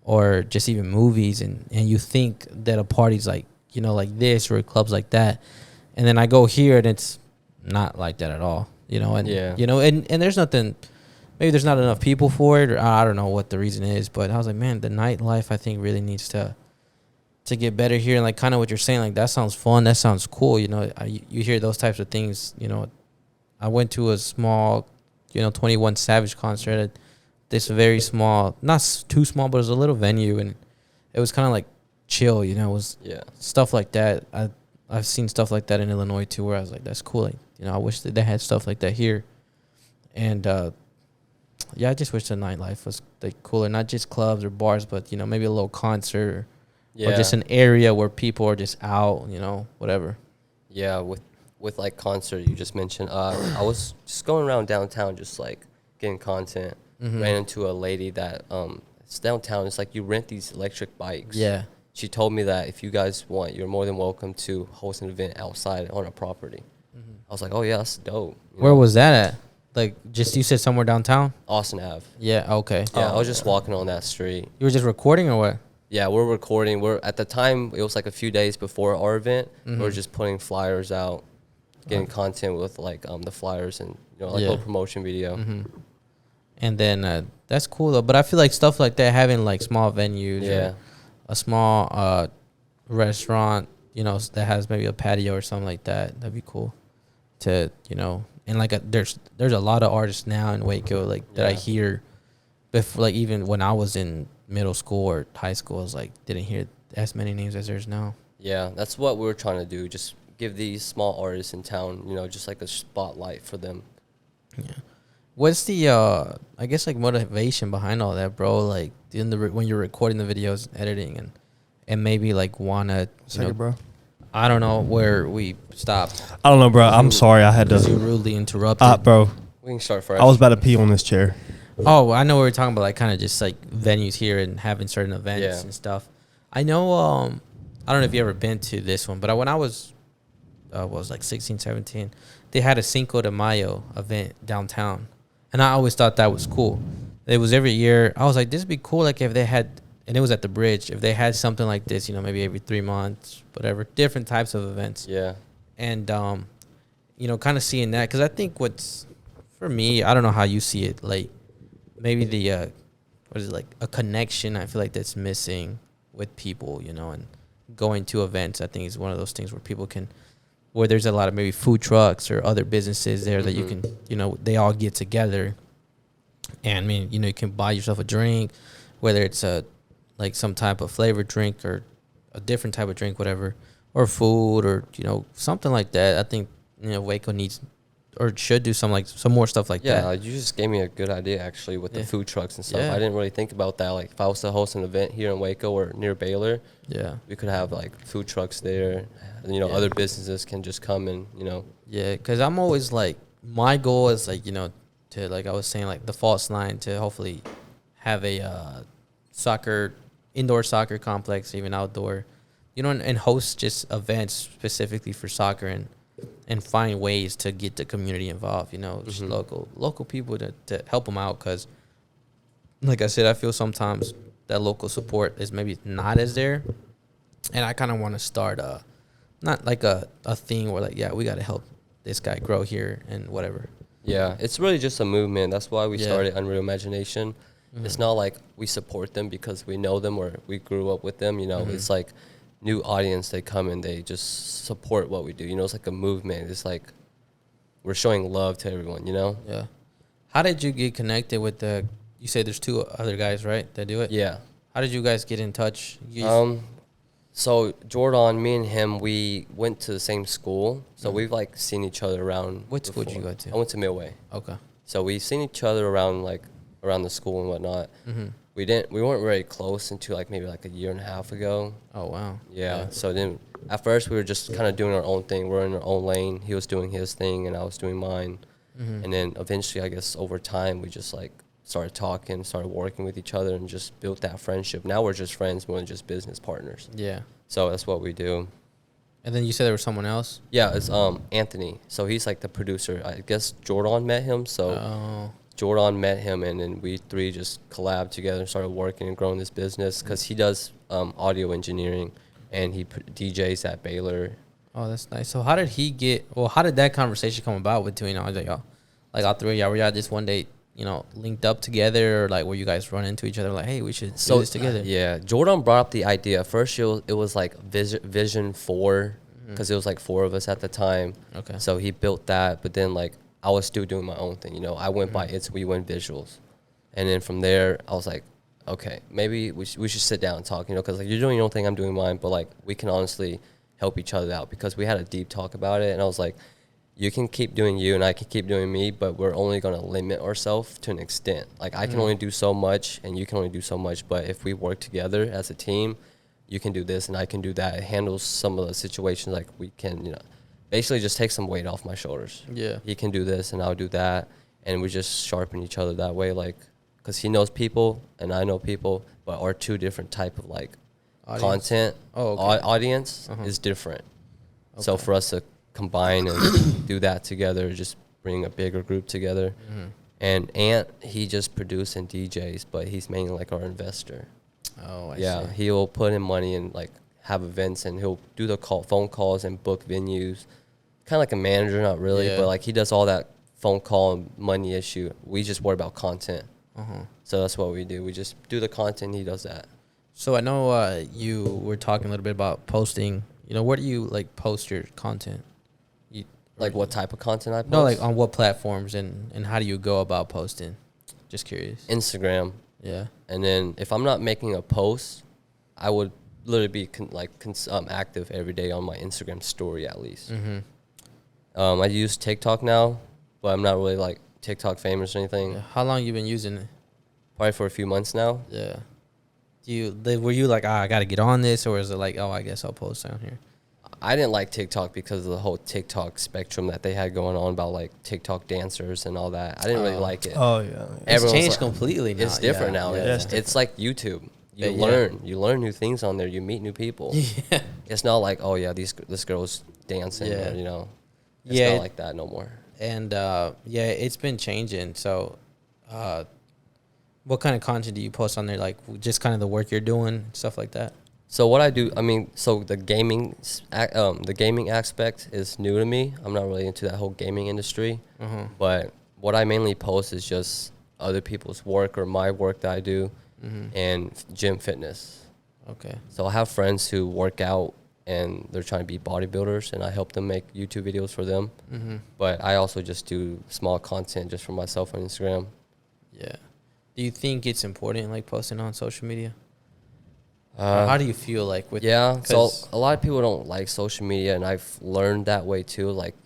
or just even movies, and you think that a party's like, you know, like this or clubs like that, and then I go here and it's not like that at all. You know, and Yeah. you know, and there's nothing. Maybe there's not enough people for it, or I don't know what the reason is. But I was like, man, the nightlife I think really needs to get better here. And like kind of what you're saying, like that sounds fun, that sounds cool. You know, you hear those types of things. You know, I went to a small, 21 Savage concert at this very small, not too small, but it was a little venue, and it was kind of like chill. You know, it was Yeah. stuff like that. I've seen stuff like that in Illinois too, where I was like, that's cool. Like, I wish that they had stuff like that here. And yeah, I just wish the nightlife was like cooler, not just clubs or bars, but maybe a little concert Yeah. or just an area where people are just out, whatever. Yeah, with like concert you just mentioned, I was just going around downtown just like getting content. Mhm. Ran into a lady that it's downtown. It's like you rent these electric bikes. Yeah. She told me that if you guys want, you're more than welcome to host an event outside on a property. I was like, oh yeah, that's dope. Where was that at? Like, just you said somewhere downtown? Austin Ave? Yeah. Okay. Yeah, I was just walking on that street. You were just recording or what? Yeah, we're recording. We're at the time it was like a few days before our event. Mhm. We're just putting flyers out, getting content with like the flyers and like Yeah. a little promotion video. Mm-hmm. And then that's cool though. But I feel like stuff like that, having like small venues, Yeah. or a small restaurant, that has maybe a patio or something like that. That'd be cool. To and like there's a lot of artists now in Waco like that I Yeah. hear before, like even when I was in middle school or high school, I was like didn't hear as many names as there's now. Yeah, that's what we're trying to do. Just give these small artists in town, just like a spotlight for them. Yeah. What's the I guess like motivation behind all that, bro? Like when you're recording the videos, editing, and maybe like wanna Bro. I don't know where we stopped. I don't know, bro. I'm sorry. I had Because you to. rudely interrupted. Bro. We can start first. I was about to pee on this chair. Oh, I know we were talking about like kind of just like venues here and having certain events Yeah. and stuff. I know. I don't know if you ever been to this one, but when I was like 16, 17, they had a Cinco de Mayo event downtown, and I always thought that was cool. It was every year. I was like, this would be cool. Like if they had, and it was at the bridge. If they had something like this, you know, maybe every 3 months, whatever, different types of events. Yeah. And you know, kind of seeing that, because I think what's for me, I don't know how you see it, like maybe the what is it, like a connection I feel like that's missing with people, you know, and going to events I think is one of those things where people can, where there's a lot of maybe food trucks or other businesses there that you can, you know, they all get together, and I mean, you know, you can buy yourself a drink, whether it's a like some type of flavored drink or a different type of drink, whatever, or food, or you know, something like that. I think, you know, Waco needs or should do some more stuff like Yeah, that. you just gave me a good idea actually with the food trucks and stuff. Yeah. I didn't really think about that. Like if I was to host an event here in Waco or near Baylor, Yeah. we could have like food trucks there. You know, Yeah. other businesses can just come and, you know. Yeah, because I'm always like, my goal is like, you know, to like I was saying, like the false line, to hopefully have a indoor soccer complex, even outdoor, you know, and host just events specifically for soccer, and find ways to get the community involved, you know, just local people to help them out. Because like I said, I feel sometimes that local support is maybe not as there, and I kind of want to start not like a thing where like, yeah, we got to help this guy grow here and whatever. Yeah, it's really just a movement. That's why we Yeah. started Unreal Imagination. It's not like we support them because we know them or we grew up with them, you know. It's like new audience, they come and they just support what we do. You know, it's like a movement. It's like we're showing love to everyone, you know? Yeah. How did you get connected with you said there's 2 other guys, right, that do it? Yeah. How did you guys get in touch? So Jordan, me and him, we went to the same school. So we've like seen each other around. What school did you before. go to? I went to Millway. Okay. So we've seen each other around the school and whatnot. We weren't very close until like maybe like a year and a half ago. Oh, wow. Yeah. So then at first we were just kind of doing our own thing. We're in our own lane. He was doing his thing and I was doing mine. And then eventually, I guess over time, we just like started talking, started working with each other, and just built that friendship. Now we're just friends more than just business partners. Yeah. So that's what we do. And then you said there was someone else? Yeah, it's Anthony. So he's like the producer. I guess Jordan met him. So Oh. Jordan met him, and then we 3 just collabed together and started working and growing this business because he does audio engineering and he DJs at Baylor. Oh, that's nice. So how did how did that conversation come about between all y'all? Like all 3 of y'all, were y'all just one day, you know, linked up together, or like were you guys run into each other like, hey, we should do this together? Yeah, Jordan brought up the idea. First, it was like Vision 4 because it was like 4 of us at the time. Okay. So he built that, but then like I was still doing my own thing. You know, I went by itswewin visuals, and then from there I was like, okay, maybe we should sit down and talk. You know, because like you're doing your own thing, I'm doing mine, but like we can honestly help each other out because we had a deep talk about it, and I was like, you can keep doing you and I can keep doing me, but we're only going to limit ourselves to an extent. Like I can only do so much and you can only do so much, but if we work together as a team, you can do this and I can do that. It handles some of the situations, like we can, you know, basically just take some weight off my shoulders. Yeah. He can do this and I'll do that, and we just sharpen each other that way, like, because he knows people and I know people, but our 2 different type of like content audience is different. So for us to combine and do that together, just bring a bigger group together. And Ant, he just produces and DJs, but he's mainly like our investor. Oh, I Yeah, see. he'll put in money and like have events, and he'll do the phone calls and book venues. Kind of like a manager, not really, Yeah. but like he does all that phone call and money issue. We just worry about content. So that's what we do. We just do the content. He does that. So I know you were talking a little bit about posting. You know, where do you like post your content? Like what type of content I post? No, like on what platforms, and how do you go about posting? Just curious. Instagram. Yeah. And then if I'm not making a post, I would literally be active every day on my Instagram story at least. I use TikTok now, but I'm not really like TikTok famous or anything. Yeah. How long you been using it? Probably for a few months now. Yeah. Were you like, I got to get on this, or is it like, oh, I guess I'll post down here? I didn't like TikTok because of the whole TikTok spectrum that they had going on about like TikTok dancers and all that. I didn't really like it. Oh yeah. It's Everyone's changed like- completely now. It's different now. Yeah, It's like YouTube. You Yeah. learn new things on there. You meet new people. yeah. It's not like, oh yeah, this girl's dancing. Yeah. Or, you know, it's Yeah, not like that no more. And yeah, it's been changing. So, what kind of content do you post on there? Like just kind of the work you're doing, stuff like that. So what I do, I mean, so the gaming aspect is new to me. I'm not really into that whole gaming industry, but what I mainly post is just other people's work or my work that I do, and gym fitness. Okay. So I have friends who work out and they're trying to be bodybuilders, and I help them make YouTube videos for them. But I also just do small content just for myself on Instagram. Yeah. Do you think it's important, like posting on social media? How do you feel like with? Yeah, so a lot of people don't like social media, and I've learned that way too. Like,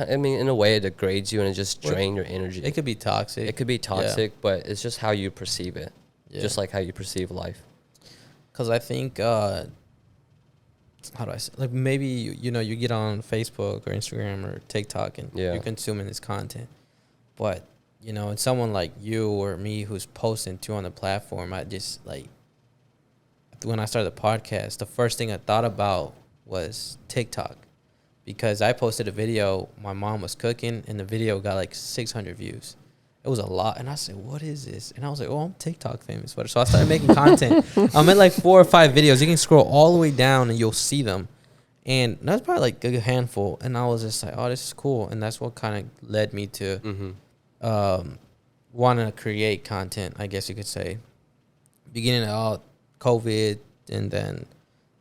I mean, in a way, it degrades you and it just drains your energy. It could be toxic. It could be toxic, but it's just how you perceive it. Yeah. Just like how you perceive life. Because I think, how do I say? Like maybe you know you get on Facebook or Instagram or TikTok and Yeah. you're consuming this content, but you know, it's someone like you or me who's posting too on the platform. I just like when I started the podcast, the first thing I thought about was TikTok, because I posted a video. My mom was cooking, and the video got like 600 views. It was a lot, and I said, "What is this?" And I was like, "Oh, I'm TikTok famous." So I started making content. I'm at like 4 or 5 videos. You can scroll all the way down, and you'll see them. And that's probably like a handful. And I was just like, "Oh, this is cool." And that's what kind of led me to wanting to create content, I guess you could say. Beginning of all COVID, and then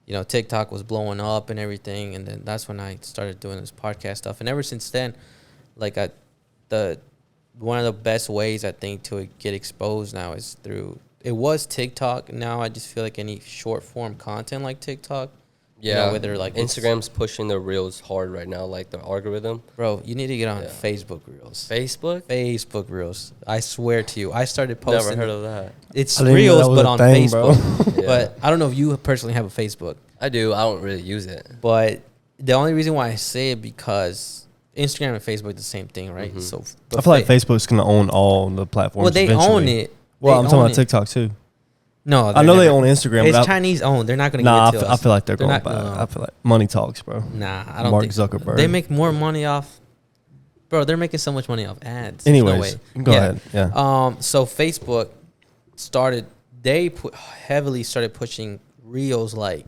you know TikTok was blowing up and everything, and then that's when I started doing this podcast stuff. And ever since then, like one of the best ways I think to get exposed now is through, it was TikTok. Now I just feel like any short form content like TikTok. Yeah, You know, whether like Instagram's pushing the reels hard right now, like the algorithm. bro, you need to get on Yeah. Facebook Reels. Facebook? Reels. I swear to you, I started posting. Never heard of that. It's I didn't even know Reels, that was but a on thing, bro. Facebook. Yeah. But I don't know if you personally have a Facebook. I do. I don't really use it. But the only reason why I say it because Instagram and Facebook are the same thing, right? Mhm. So I feel like Facebook's gonna own all the platforms. Well, they eventually. own it. Well, They I'm talking own about it. TikTok too. No, I know they're they never- own Instagram. It's but Chinese owned. They're not going to Nah, give it to I us. feel like they're going not- back. no. I feel like money talks, bro. Nah, I don't Mark think Zuckerberg. They make more money off. Bro, they're making so much money off ads. There's no Anyways, way. go ahead. Yeah. So Facebook started. They heavily started pushing Reels like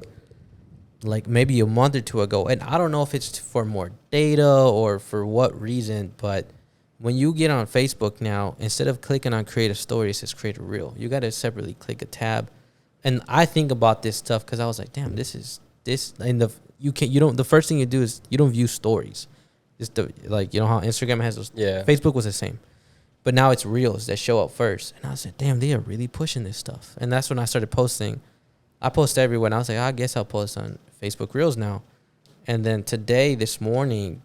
maybe a month or two ago, and I don't know if it's for more data or for what reason, but when you get on Facebook now, instead of clicking on create a story, it says create a reel. You got to separately click a tab. And I think about this stuff because I was like, damn, and the first thing you do is you don't view stories. Just you know how Instagram has those. Yeah. Facebook was the same. But now it's reels that show up first. And I said, damn, they are really pushing this stuff. And that's when I started posting. I post everywhere. And I was like, I guess I'll post on Facebook Reels now. And then this morning,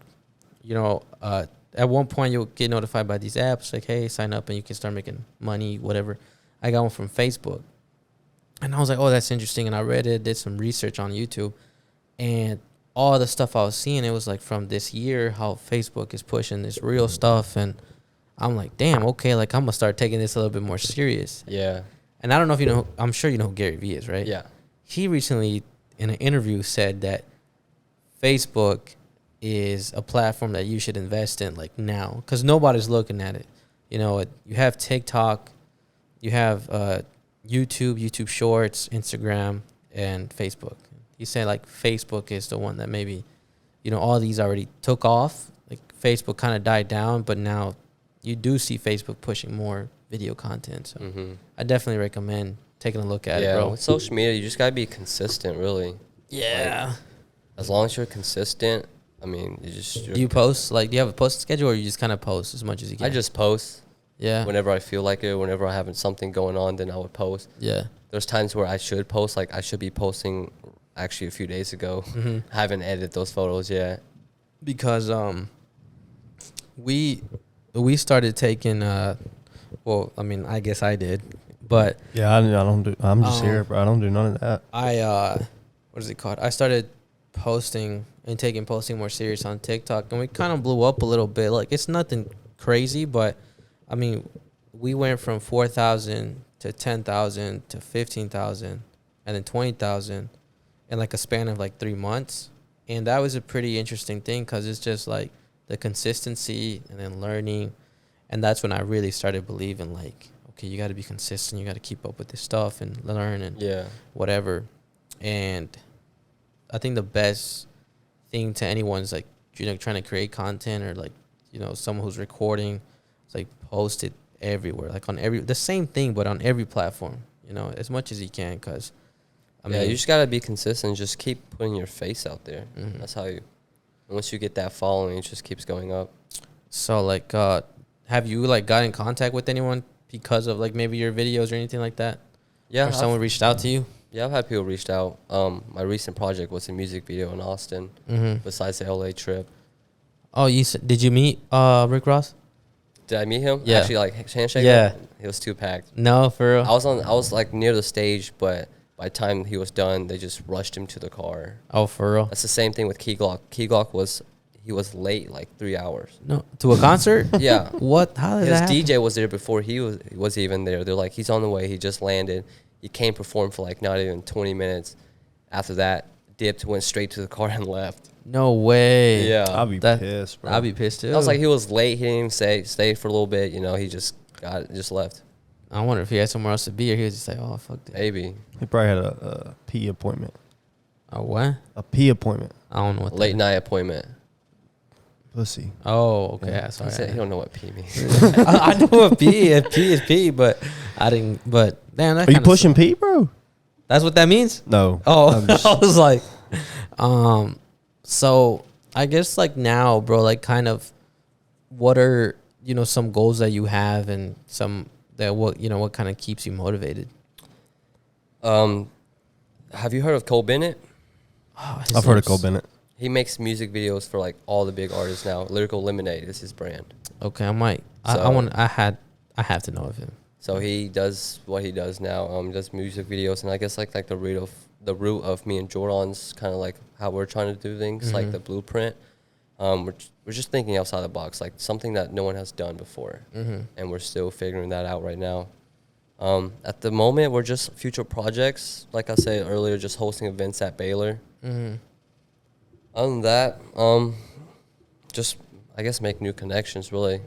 you know, at one point you'll get notified by these apps like, hey, sign up and you can start making money, whatever. I got one from Facebook. And I was like, oh, that's interesting. And I read it, did some research on YouTube. And all the stuff I was seeing, it was like from this year, how Facebook is pushing this real stuff. And I'm like, damn, okay, like I'm going to start taking this a little bit more serious. Yeah. And I don't know if you know, I'm sure you know who Gary Vee is, right? Yeah. He recently, in an interview, said that Facebook is a platform that you should invest in like now because nobody's looking at it. You know, you have TikTok, you have YouTube Shorts, Instagram, and Facebook. You say like Facebook is the one that maybe, you know, all these already took off. Like Facebook kind of died down, but now you do see Facebook pushing more video content. So I definitely recommend taking a look at it, bro. With social media, you just gotta be consistent, really. Yeah. As long as you're consistent, I mean, Do you post? Like, do you have a post schedule, or you just kind of post as much as you can? I just post. Yeah. Whenever I feel like it, whenever I have something going on, then I would post. Yeah. There's times where I should post, like I should be posting actually a few days ago. I haven't edited those photos yet. Because we started taking well, I mean, I guess I did, but Yeah, I don't do. I'm just here, bro. I don't do none of that. what is it called? I started posting and taking posting more serious on TikTok, and we kind of blew up a little bit. Like, it's nothing crazy, but I mean, we went from 4,000 to 10,000 to 15,000 and then 20,000 in like a span of like 3 months. And that was a pretty interesting thing because it's just like the consistency and then learning. And that's when I really started believing, like, okay, you got to be consistent. You got to keep up with this stuff and learn and whatever. And I think the best thing to anyone is, like, you know, trying to create content or, like, you know, someone who's recording, it's like post it everywhere, like on the same thing, but on every platform, you know, as much as you can. Because, I mean, you just got to be consistent. Just keep putting your face out there. Mm-hmm. That's how you, once you get that following, it just keeps going up. So, like, have you, like, got in contact with anyone because of, like, maybe your videos or anything like that? Yeah. Or someone reached out to you? Yeah, I've had people reached out. My recent project was a music video in Austin, besides the LA trip. Oh, did you meet Rick Ross? Did I meet him? Yeah. Actually, like, handshake? Yeah. He was too packed. No, for real? I was, like, near the stage, but by the time he was done, they just rushed him to the car. Oh, for real? That's the same thing with Key Glock. Key Glock was late like 3 hours. No, to a concert? Yeah. What? How did that happen? His DJ was there before he was even there. They're like, he's on the way. He just landed. He came perform for like not even 20 minutes. After that, dipped, went straight to the car and left. No way. Yeah. I'll be pissed, bro. I'll be pissed too. I was like, he was late. He didn't even stay for a little bit. You know, he just left. I wonder if he had somewhere else to be, or he was just like, oh, fuck that. Maybe. He probably had a pee appointment. A what? A pee appointment. I don't know what that is. Late night appointment. Pussy. Oh, okay. Yeah. Sorry. He don't know what pee means. I know what pee is. Pee is pee, but I didn't. But damn, that. Are you pushing pee, bro? That's what that means? No. Oh, I was like, so I guess, like, now, bro, like, kind of, what are, you know, some goals that you have and some that what kind of keeps you motivated? Have you heard of Cole Bennett? Oh, I've heard of Cole Bennett. He makes music videos for, like, all the big artists now. Lyrical Lemonade is his brand. Okay, I might. I have to know of him. So he does what he does now. He does music videos, and I guess like the root of me and Jordan's kind of like how we're trying to do things, like the blueprint. We're just thinking outside the box, like something that no one has done before, and we're still figuring that out right now. At the moment, we're just future projects. Like I said earlier, just hosting events at Baylor. Other than that, just, I guess, make new connections, really.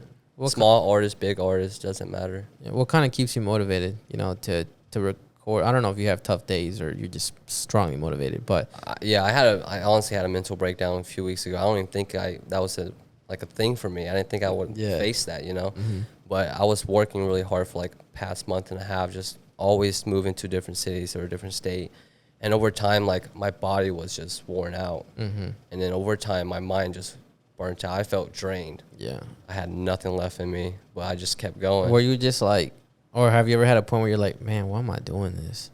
Small artists, big artists, doesn't matter. Yeah, what kind of keeps you motivated, you know, to record? I don't know if you have tough days or you're just strongly motivated, but. I honestly had a mental breakdown a few weeks ago. I don't even think that was a thing for me. I didn't think I would face that, you know. But I was working really hard for like past month and a half, just always moving to different cities or a different state. And over time, like, my body was just worn out. And then over time, my mind just burnt out. I felt drained. Yeah. I had nothing left in me, but I just kept going. Were you just like, or have you ever had a point where you're like, man, why am I doing this?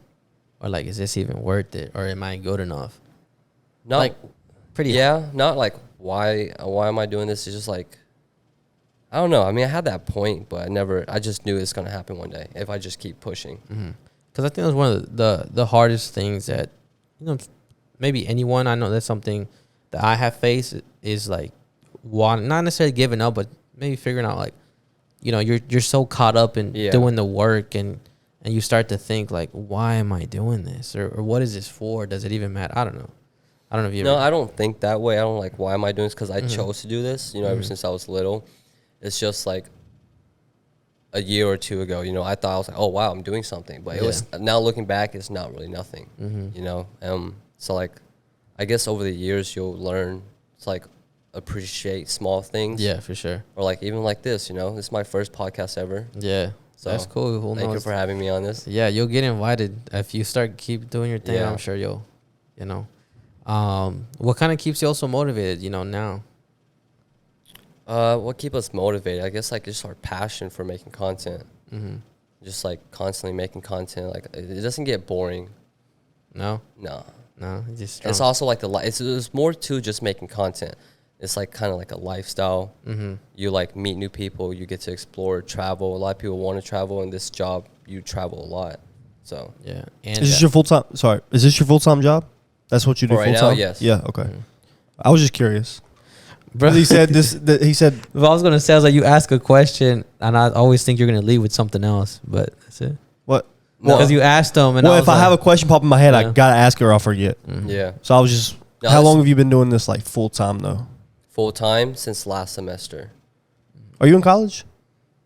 Or like, is this even worth it? Or am I good enough? Not like, pretty. Yeah. Not like, why am I doing this? It's just like, I don't know. I mean, I had that point, but I just knew it's going to happen one day if I just keep pushing. Because I think that's one of the hardest things that, you know, maybe anyone, I know that's something that I have faced is like, not necessarily giving up, but maybe figuring out, like, you know, you're so caught up in doing the work and you start to think, like, why am I doing this? Or what is this for? Does it even matter? I don't know. I don't know if you I don't think that way. I don't like, why am I doing this? Because I chose to do this, you know, ever since I was little. It's just like a year or two ago, you know, I thought I was like, oh, wow, I'm doing something. But it was, now looking back, it's not really nothing, you know? So, like, I guess over the years, you'll learn to, like, appreciate small things. Yeah, for sure. Or, like, even like this, you know? This is my first podcast ever. Yeah. So that's cool. Thank you for having me on this. Yeah, you'll get invited. If you keep doing your thing, I'm sure you'll, you know. What kind of keeps you also motivated, you know, now? What keeps us motivated? I guess, like, just our passion for making content. Just, like, constantly making content. Like, it doesn't get boring. No? No. It's just strong. It's also, like, it's more to just making content. It's, like, kind of like a lifestyle. You, like, meet new people. You get to explore, travel. A lot of people want to travel. In this job, you travel a lot. So, yeah. And is this your full-time job? That's what you do For full right time? now, yes. Yeah, okay. I was just curious. Bro, He said this. He said, if I was gonna say, I was like, you ask a question, and I always think you're gonna leave with something else, but that's it. "What?" No. Because you asked them, and Well, I if was I like, have a question pop in my head, I Yeah. gotta ask it or I'll forget. Yeah. So I was just. No, How that's- long have you been doing this like full time though? Full time since last semester. Are you in college?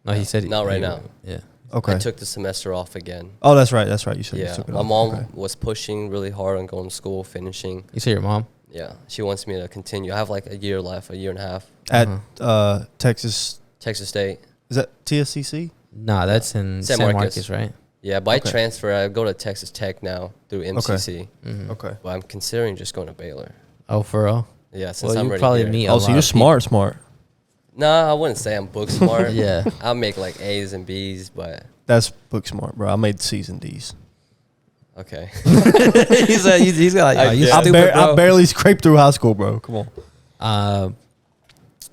no, he said Not right he- now. Yeah, Okay. I took the semester off again. Oh, that's right. That's right. You said you Yeah. took it My off. mom Okay. was pushing really hard on going to school, finishing. you said your mom. Yeah. She wants me to continue. I have like a year left, a year and a half. At Uh-huh. Texas. Texas State. Is that TSCC? Nah, that's in San San Marcos. Marcos, right? Yeah, by Okay. transfer, I go to Texas Tech now through MCC. Okay. But I'm considering just going to Baylor. Oh, for real? Yeah, since Well, I'm you already probably here. meet. Oh, so you're smart. Nah, I wouldn't say I'm book smart. Yeah. I'll make like A's and B's, but That's book smart, bro. I made C's and D's. okay. he's got like, I oh, you guess. stupid, bro. I barely scraped through high school, bro. Come on.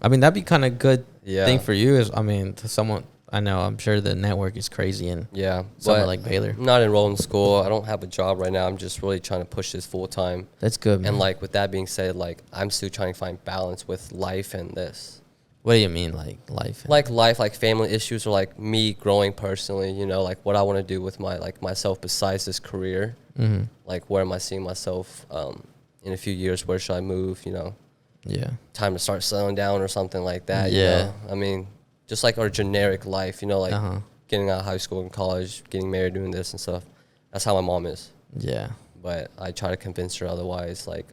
I mean, that'd be kind of good Yeah. thing for you. Is I mean, to someone I know, I'm sure the network is crazy and Yeah. somewhere But like Baylor. I'm not enrolled in school. I don't have a job right now. I'm just really trying to push this full time. That's good, man. And like with that being said, like I'm still trying to find balance with life and this. what do you mean, like life? Like life, like family issues, or like me growing personally. You know, like what I want to do with my like myself besides this career. Mm-hmm. Like where am I seeing myself in a few years? Where should I move? You know, Yeah. time to start settling down or something like that. You Yeah. know? I mean, just like our generic life. You know, like Uh-huh. getting out of high school and college, getting married, doing this and stuff. That's how my mom is. Yeah. But I try to convince her otherwise. Like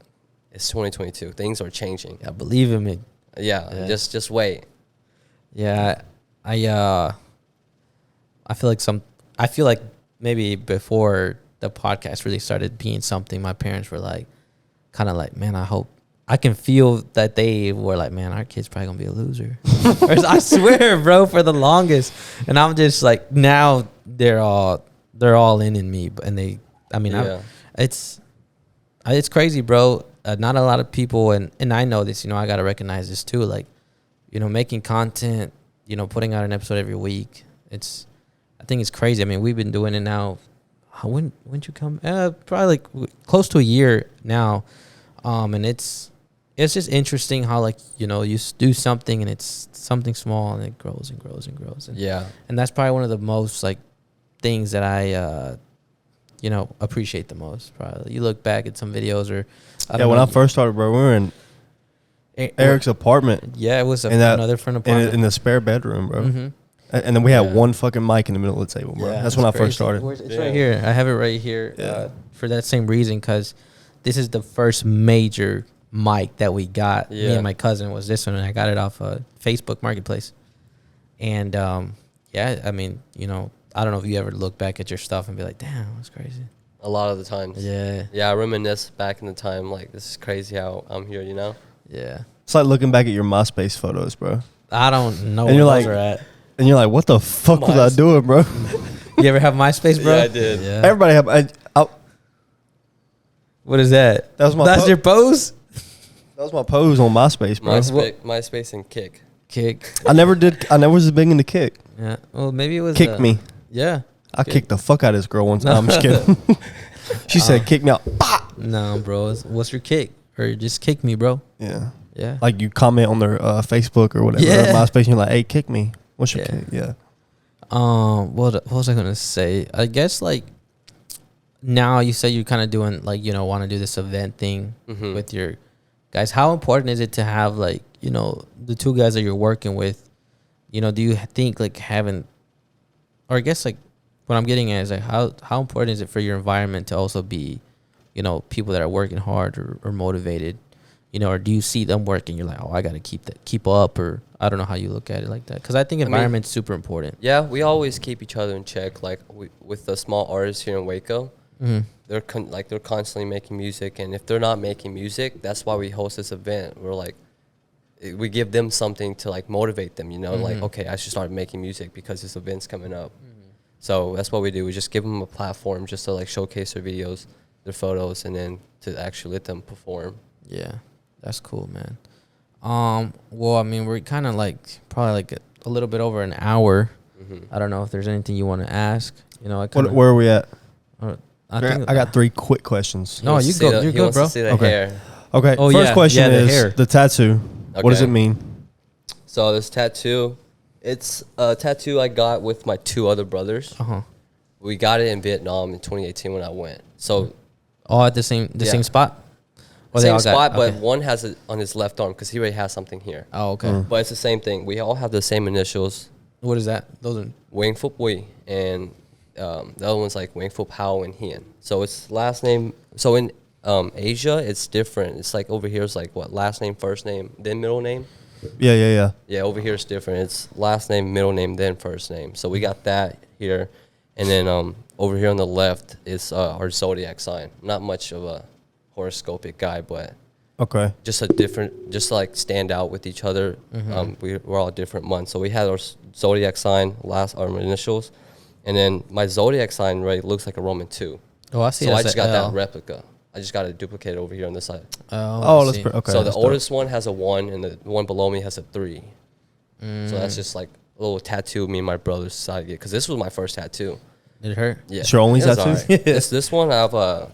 it's 2022, things are changing. I believe in me. Yeah, Yeah. just wait. Yeah. I feel like maybe before the podcast really started being something, my parents were like, kind of like, man, I hope. I can feel that they were like, man, our kid's probably gonna be a loser. I swear, bro, for the longest. And I'm just like, now they're all in me. And they, I mean, Yeah. it's crazy, bro. Not a lot of people, and I know this, you know, I got to recognize this too. Like, you know, making content, you know, putting out an episode every week. I think it's crazy. I mean, we've been doing it now. When'd you come? Probably like close to a year now. And it's just interesting how, like, you know, you do something and it's something small and it grows and grows and grows. Yeah. And that's probably one of the most like things that I, you know, appreciate the most. Probably you look back at some videos or When I first started, bro, we were in Eric's apartment Yeah, it was in that- another friend in, apartment. in the spare bedroom, bro. Mhm. And then we had Yeah. one fucking mic in the middle of the table, bro. Yeah, That's when I it's first crazy. started. It's Yeah. right here. I have it right here Yeah. for that same reason, because this is the first major mic that we got. Me Yeah. and my cousin was this one, and I got it off Facebook Marketplace. And yeah, I mean, you know, I don't know if you ever look back at your stuff and be like, damn, that's crazy. A lot of the times. Yeah, Yeah, I reminisce back in the time, like, this is crazy how I'm here, you know? yeah. It's like looking back at your MySpace photos, bro. I don't know And where you're those like- are at. And you're like, what the fuck was I doing, bro? You ever have MySpace, bro? Yeah, I did. Yeah. Everybody have. What is that? That was my That's po- your pose? That was my pose on MySpace, bro. MySpace and Kick. Kick. I never was big into kick. Yeah. Well, maybe it was Kick me. Yeah. I Good. kicked the fuck out of this girl one time. I'm just kidding. She said, kick me out. No, bro. What's your kick? Or just kick me, bro. Yeah. Yeah. Like you comment on their Facebook or whatever, Yeah. MySpace, and you're like, hey, kick me. What's your Yeah. kick? Yeah. What was I gonna say? I guess like now you said you're kind of doing like, you know, want to do this event thing Mhm. with your guys. How important is it to have like, you know, the two guys that you're working with? You know, do you think like having, or I guess like what I'm getting at is like how important is it for your environment to also be, you know, people that are working hard or motivated? You know, or do you see them working? You're like, oh, I got to keep up, or I don't know how you look at it like that. Because I think mean- environment's super important. Yeah, we always keep each other in check. Like, with the small artists here in Waco, Mm-hmm. they're constantly making music. And if they're not making music, that's why we host this event. We're like, we give them something to, like, motivate them, you know? Like, Mhm. okay, I should start making music because this event's coming up. So that's what we do. We just give them a platform just to, like, showcase their videos, their photos, and then to actually let them perform. Yeah, that's cool, man. Well, I mean, we're kind of like probably like a little bit over an hour. Mhm. I don't know if there's anything you want to ask. You know, I kind What, of where are we at? I I got 3 quick questions. No, you go. You're He good, wants bro. to see the Okay. hair. Okay. Oh, First yeah. question Yeah, the is hair. the tattoo. What does Okay. it mean? So this tattoo, it's a tattoo I got with my 2 other brothers. Uh-huh. We got it in Vietnam in 2018 when I went. So All at the same Yeah. same spot? Or they same all got- spot, but okay. one has it on his left arm because he already has something here. Oh, okay. But it's the same thing. We all have the same initials, What is that? Those are Wing Phuc Huy, and the other one's like Wing Phuc Hao and Hien. So it's last name. So in Asia, it's different. It's like over here is like what, last name, first name, then middle name. Yeah. Yeah, over here it's different. It's last name, middle name, then first name. So we got that here, and then over here on the left is our zodiac sign. Not much of a horoscopic guy, but Okay. just a different, just to like stand out with each other. We're all different months, so we had our zodiac sign, our initials, and then my zodiac sign looks like a Roman 2. Oh, I see. So I That's just a got L. that replica. I just got it duplicated over here on this side. Oh, I that's see. okay. So the that's dope. oldest one has a 1, and the one below me has a 3. So that's just like a little tattoo me and my brothers decided to get, because this was my first tattoo. Did it hurt? Yeah, It's your only it was tattoo? alright. this one I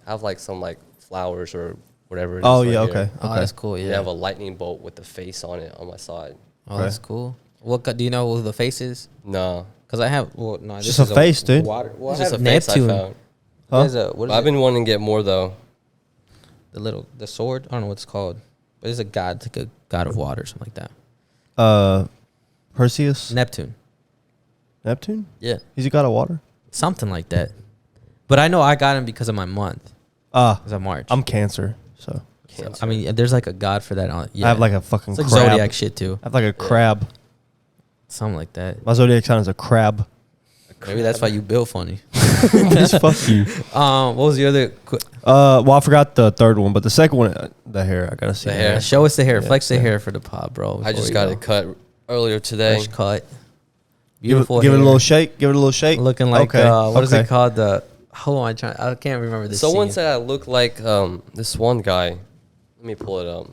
have like some like flowers or whatever. It is Oh, right yeah, here. okay. Oh, that's cool. They Yeah. have a lightning bolt with the face on it on my side. Oh, that's cool. What do you know who the face is? No, Because I have. Well, no, Just a face, dude. Water. Well, it's I just a have face Neptune. I found. Huh? There's a, what is I've it? been wanting to get more though. The sword. I don't know what it's called, but it's a god. It's like a god of water, or something like that. Perseus? Neptune. Neptune? Yeah, He's a god of water? something like that. But I know I got him because of my month. Because of March. I'm Cancer, so So, I mean, there's like a god for that. On yeah. I have like a fucking it's like crab. zodiac shit too. I have like a crab. Something like that. My zodiac sign is a crab. Maybe that's why you build funny. Just fuck you. What was the other? Well, I forgot the third one, but the second one, the hair. I gotta see The hair. Show us the hair. Yeah, Flex the yeah. hair for the pod, bro. I before just we got go. it cut earlier today. Fresh cut. Give it, Beautiful. give it a hair. little shake. Give it a little shake. Looking like Okay, what is okay. it called? I can't remember this. Someone scene. said I look like this one guy. Let me pull it up.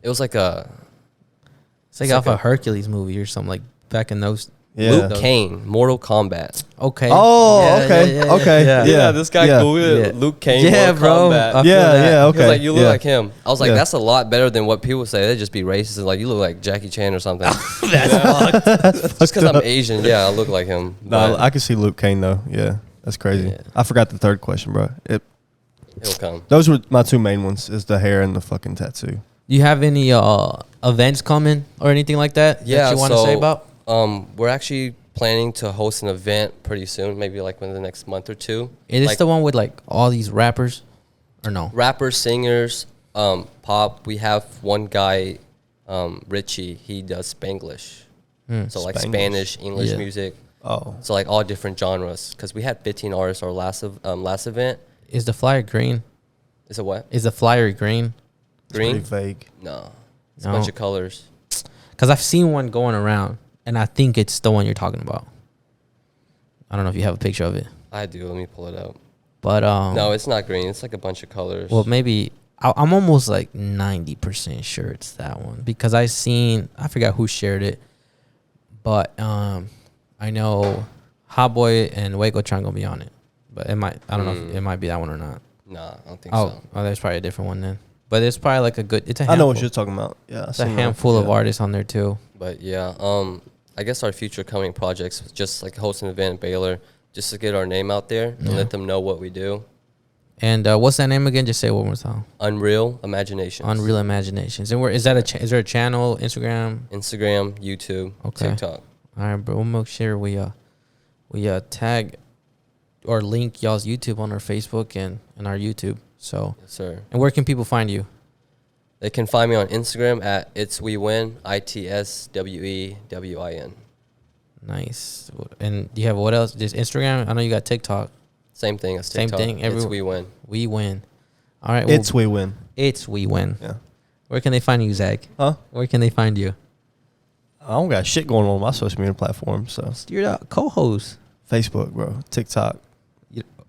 It was like it's like it's off like a Hercules movie or something, like back in those. Yeah. Luke Kane, Mortal Kombat. Okay. Oh, Yeah, okay, yeah, yeah, okay. yeah. Yeah. this guy yeah. Googled Yeah. Luke Kane, Yeah, Mortal bro. Kombat. I feel Yeah, that. yeah, He okay. was like, you look yeah. like him. I was like, Yeah. that's a lot better than what people say. They just be racist and like, you look like Jackie Chan or something. That's fucked. Just because I'm Asian, yeah, I look like him. No, But I can see Luke Kane though. Yeah, that's crazy. Yeah. I forgot the third question, bro. it'll come. Those were my 2 main ones: is the hair and the fucking tattoo. Do you have any events coming or anything like that? Yeah, that you want to say about? We're actually planning to host an event pretty soon, maybe like within the next month or 2. Is this like the one with like all these rappers, or no? rappers, singers, pop. We have one guy, Richie. He does Spanglish, so like Spanglish. Spanish, English Yeah. music. Oh, So like all different genres. Because we had 15 artists our last event. Is the flyer green? Is it what? Is the flyer green? pretty Green? vague. No, it's No. a bunch of colors. Because I've seen one going around, and I think it's the one you're talking about. I don't know if you have a picture of it, I do. Let me pull it up. but No, it's not green. It's like a bunch of colors. well, maybe I'm almost like 90% sure it's that one because I forgot who shared it, but I know Hot Boy and Waco Tron gonna be on it, but I don't know if it might be that one or not. Nah, I don't think Oh, so. there's probably a different one then. But it's probably like it's a handful. I know what you're talking about. Yeah, It's a handful of artists on there too. But yeah, I guess our future coming projects was just like host an event in Baylor, just to get our name out there and let them know what we do. And what's that name again? Just say it one more time. Unreal Imaginations. Unreal Imaginations. And where is that? Is there a channel? Instagram? Instagram, YouTube, Okay. TikTok. All right, bro. We'll make sure we tag or link y'all's YouTube on our Facebook and our YouTube. So, Yes, sir. and where can people find you? They can find me on Instagram at itswewin, itswewin. Nice. And do you have what else? Just Instagram? I know you got TikTok. Same thing as Same TikTok. thing, It's we win. We win. All right. It's we win. It's we win. Yeah. Where can they find you, Zach? Huh? Where can they find you? I don't got shit going on my social media platforms. So You're the co-host. Facebook, bro. TikTok,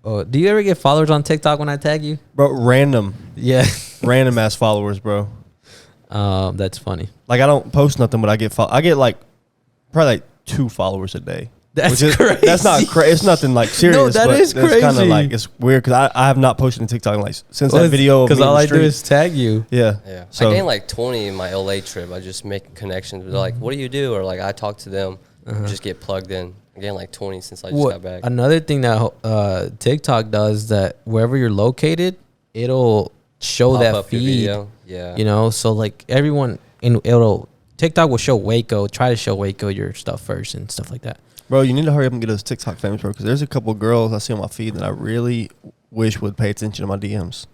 Do you ever get followers on TikTok when I tag you? bro. Random ass followers, bro. That's funny. Like I don't post nothing, but I get like probably like 2 followers a day. That's Which is, crazy. That's not it's nothing like serious. No, that but is It's kind of crazy. like it's weird because I have not posted on TikTok like since that video. Because all I do is tag you. yeah. Yeah. So I gained like 20 in my LA trip. I just make connections. They're like, what do you do? Or like I talk to them, just get plugged in. I gained like 20 since I just got back. Another thing that TikTok does that wherever you're located, it'll show Pop that up your feed. video. Yeah. You know, so like everyone TikTok will show Waco, try to show Waco your stuff first and stuff like that. bro, you need to hurry up and get us TikTok famous, bro. Because there's a couple of girls I see on my feed that I really wish would pay attention to my DMs.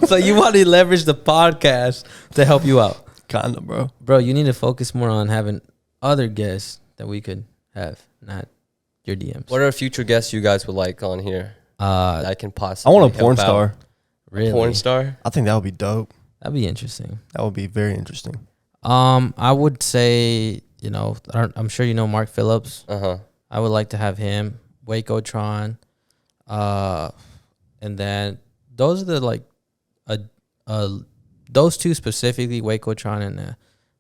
So you want to leverage the podcast to help you out. Kinda, bro. Bro, you need to focus more on having other guests that we could have, not your DMs. What are future guests you guys would like on here that I can I possibly want a porn help out? star. Really? Porn star? I think that would be dope. That'd be interesting. That would be very interesting. I would say, you know, I'm sure you know Mark Phillips. Uh-huh. I would like to have him, Wacotron, and then those are the like, those two specifically, Wacotron and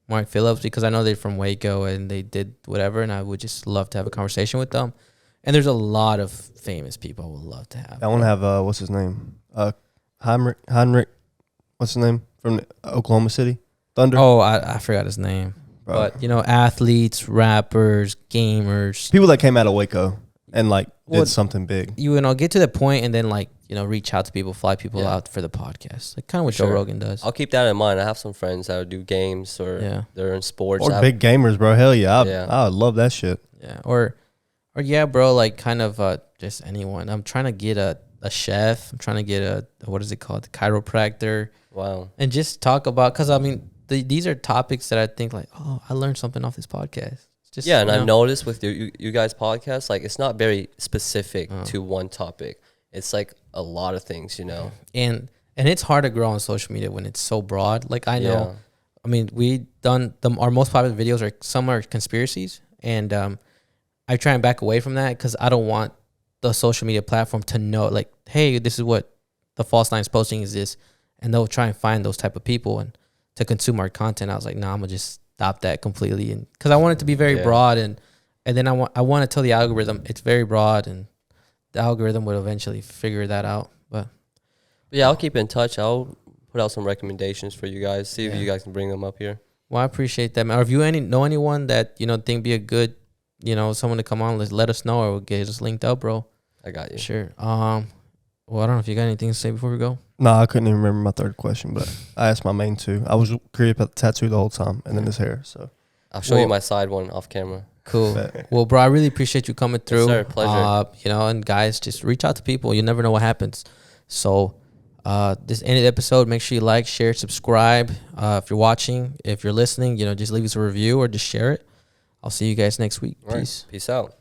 Mark Phillips, because I know they're from Waco and they did whatever, and I would just love to have a conversation with them. And there's a lot of famous people I would love to have. I want to have what's his name? Heinrich. What's his name from Oklahoma City Thunder? Oh, I forgot his name. Bro. But you know, athletes, rappers, gamers, People that came out of Waco and like Well, did something big. you know, get to the point and then like, you know, reach out to people, fly people Yeah. out for the podcast, like kind of what Joe Sure. Rogan does. I'll keep that in mind. I have some friends that would do games or Yeah. they're in sports. Or big gamers, bro. Hell yeah. Yeah. I would love that shit. Yeah, or yeah, bro, like kind of just anyone. I'm trying to get a chef. I'm trying to get a what is it called, the chiropractor, Wow. and just talk about, because I mean these are topics that I think like, oh, I learned something off this podcast. It's just, Yeah, and you I've know, noticed with you guys' podcast, like it's not very specific to one topic. It's like a lot of things, you know. and it's hard to grow on social media when it's so broad. Like I know, Yeah. I mean, we done our most popular videos are some are conspiracies, and I try and back away from that because I don't want the social media platform to know, like, hey, this is what the False Nine's posting is this, and they'll try and find those type of people and to consume our content. I was like, nah, I'm gonna just stop that completely, and because I want it to be very Yeah. broad, and then I want to tell the algorithm it's very broad, and the algorithm would eventually figure that out. But Yeah, I'll keep in touch. I'll put out some recommendations for you guys. See if Yeah. you guys can bring them up here. well, I appreciate that, man. Or if you know anyone that you know think be a good, you know, someone to come on, let us know, or we'll get us linked up, bro. I got you. Sure. Well, I don't know if you got anything to say before we go. No, I couldn't even remember my third question, but I asked my main two. I was curious about the tattoo the whole time and then his hair. So I'll show Well- you my side one off camera. Cool. Bet. Well, bro, I really appreciate you coming through. sir. Pleasure. You know, and guys, just reach out to people. You never know what happens. So, this ended episode. Make sure you like, share, subscribe. If you're watching, if you're listening, you know, just leave us a review or just share it. I'll see you guys next week. All right. Peace. Peace out.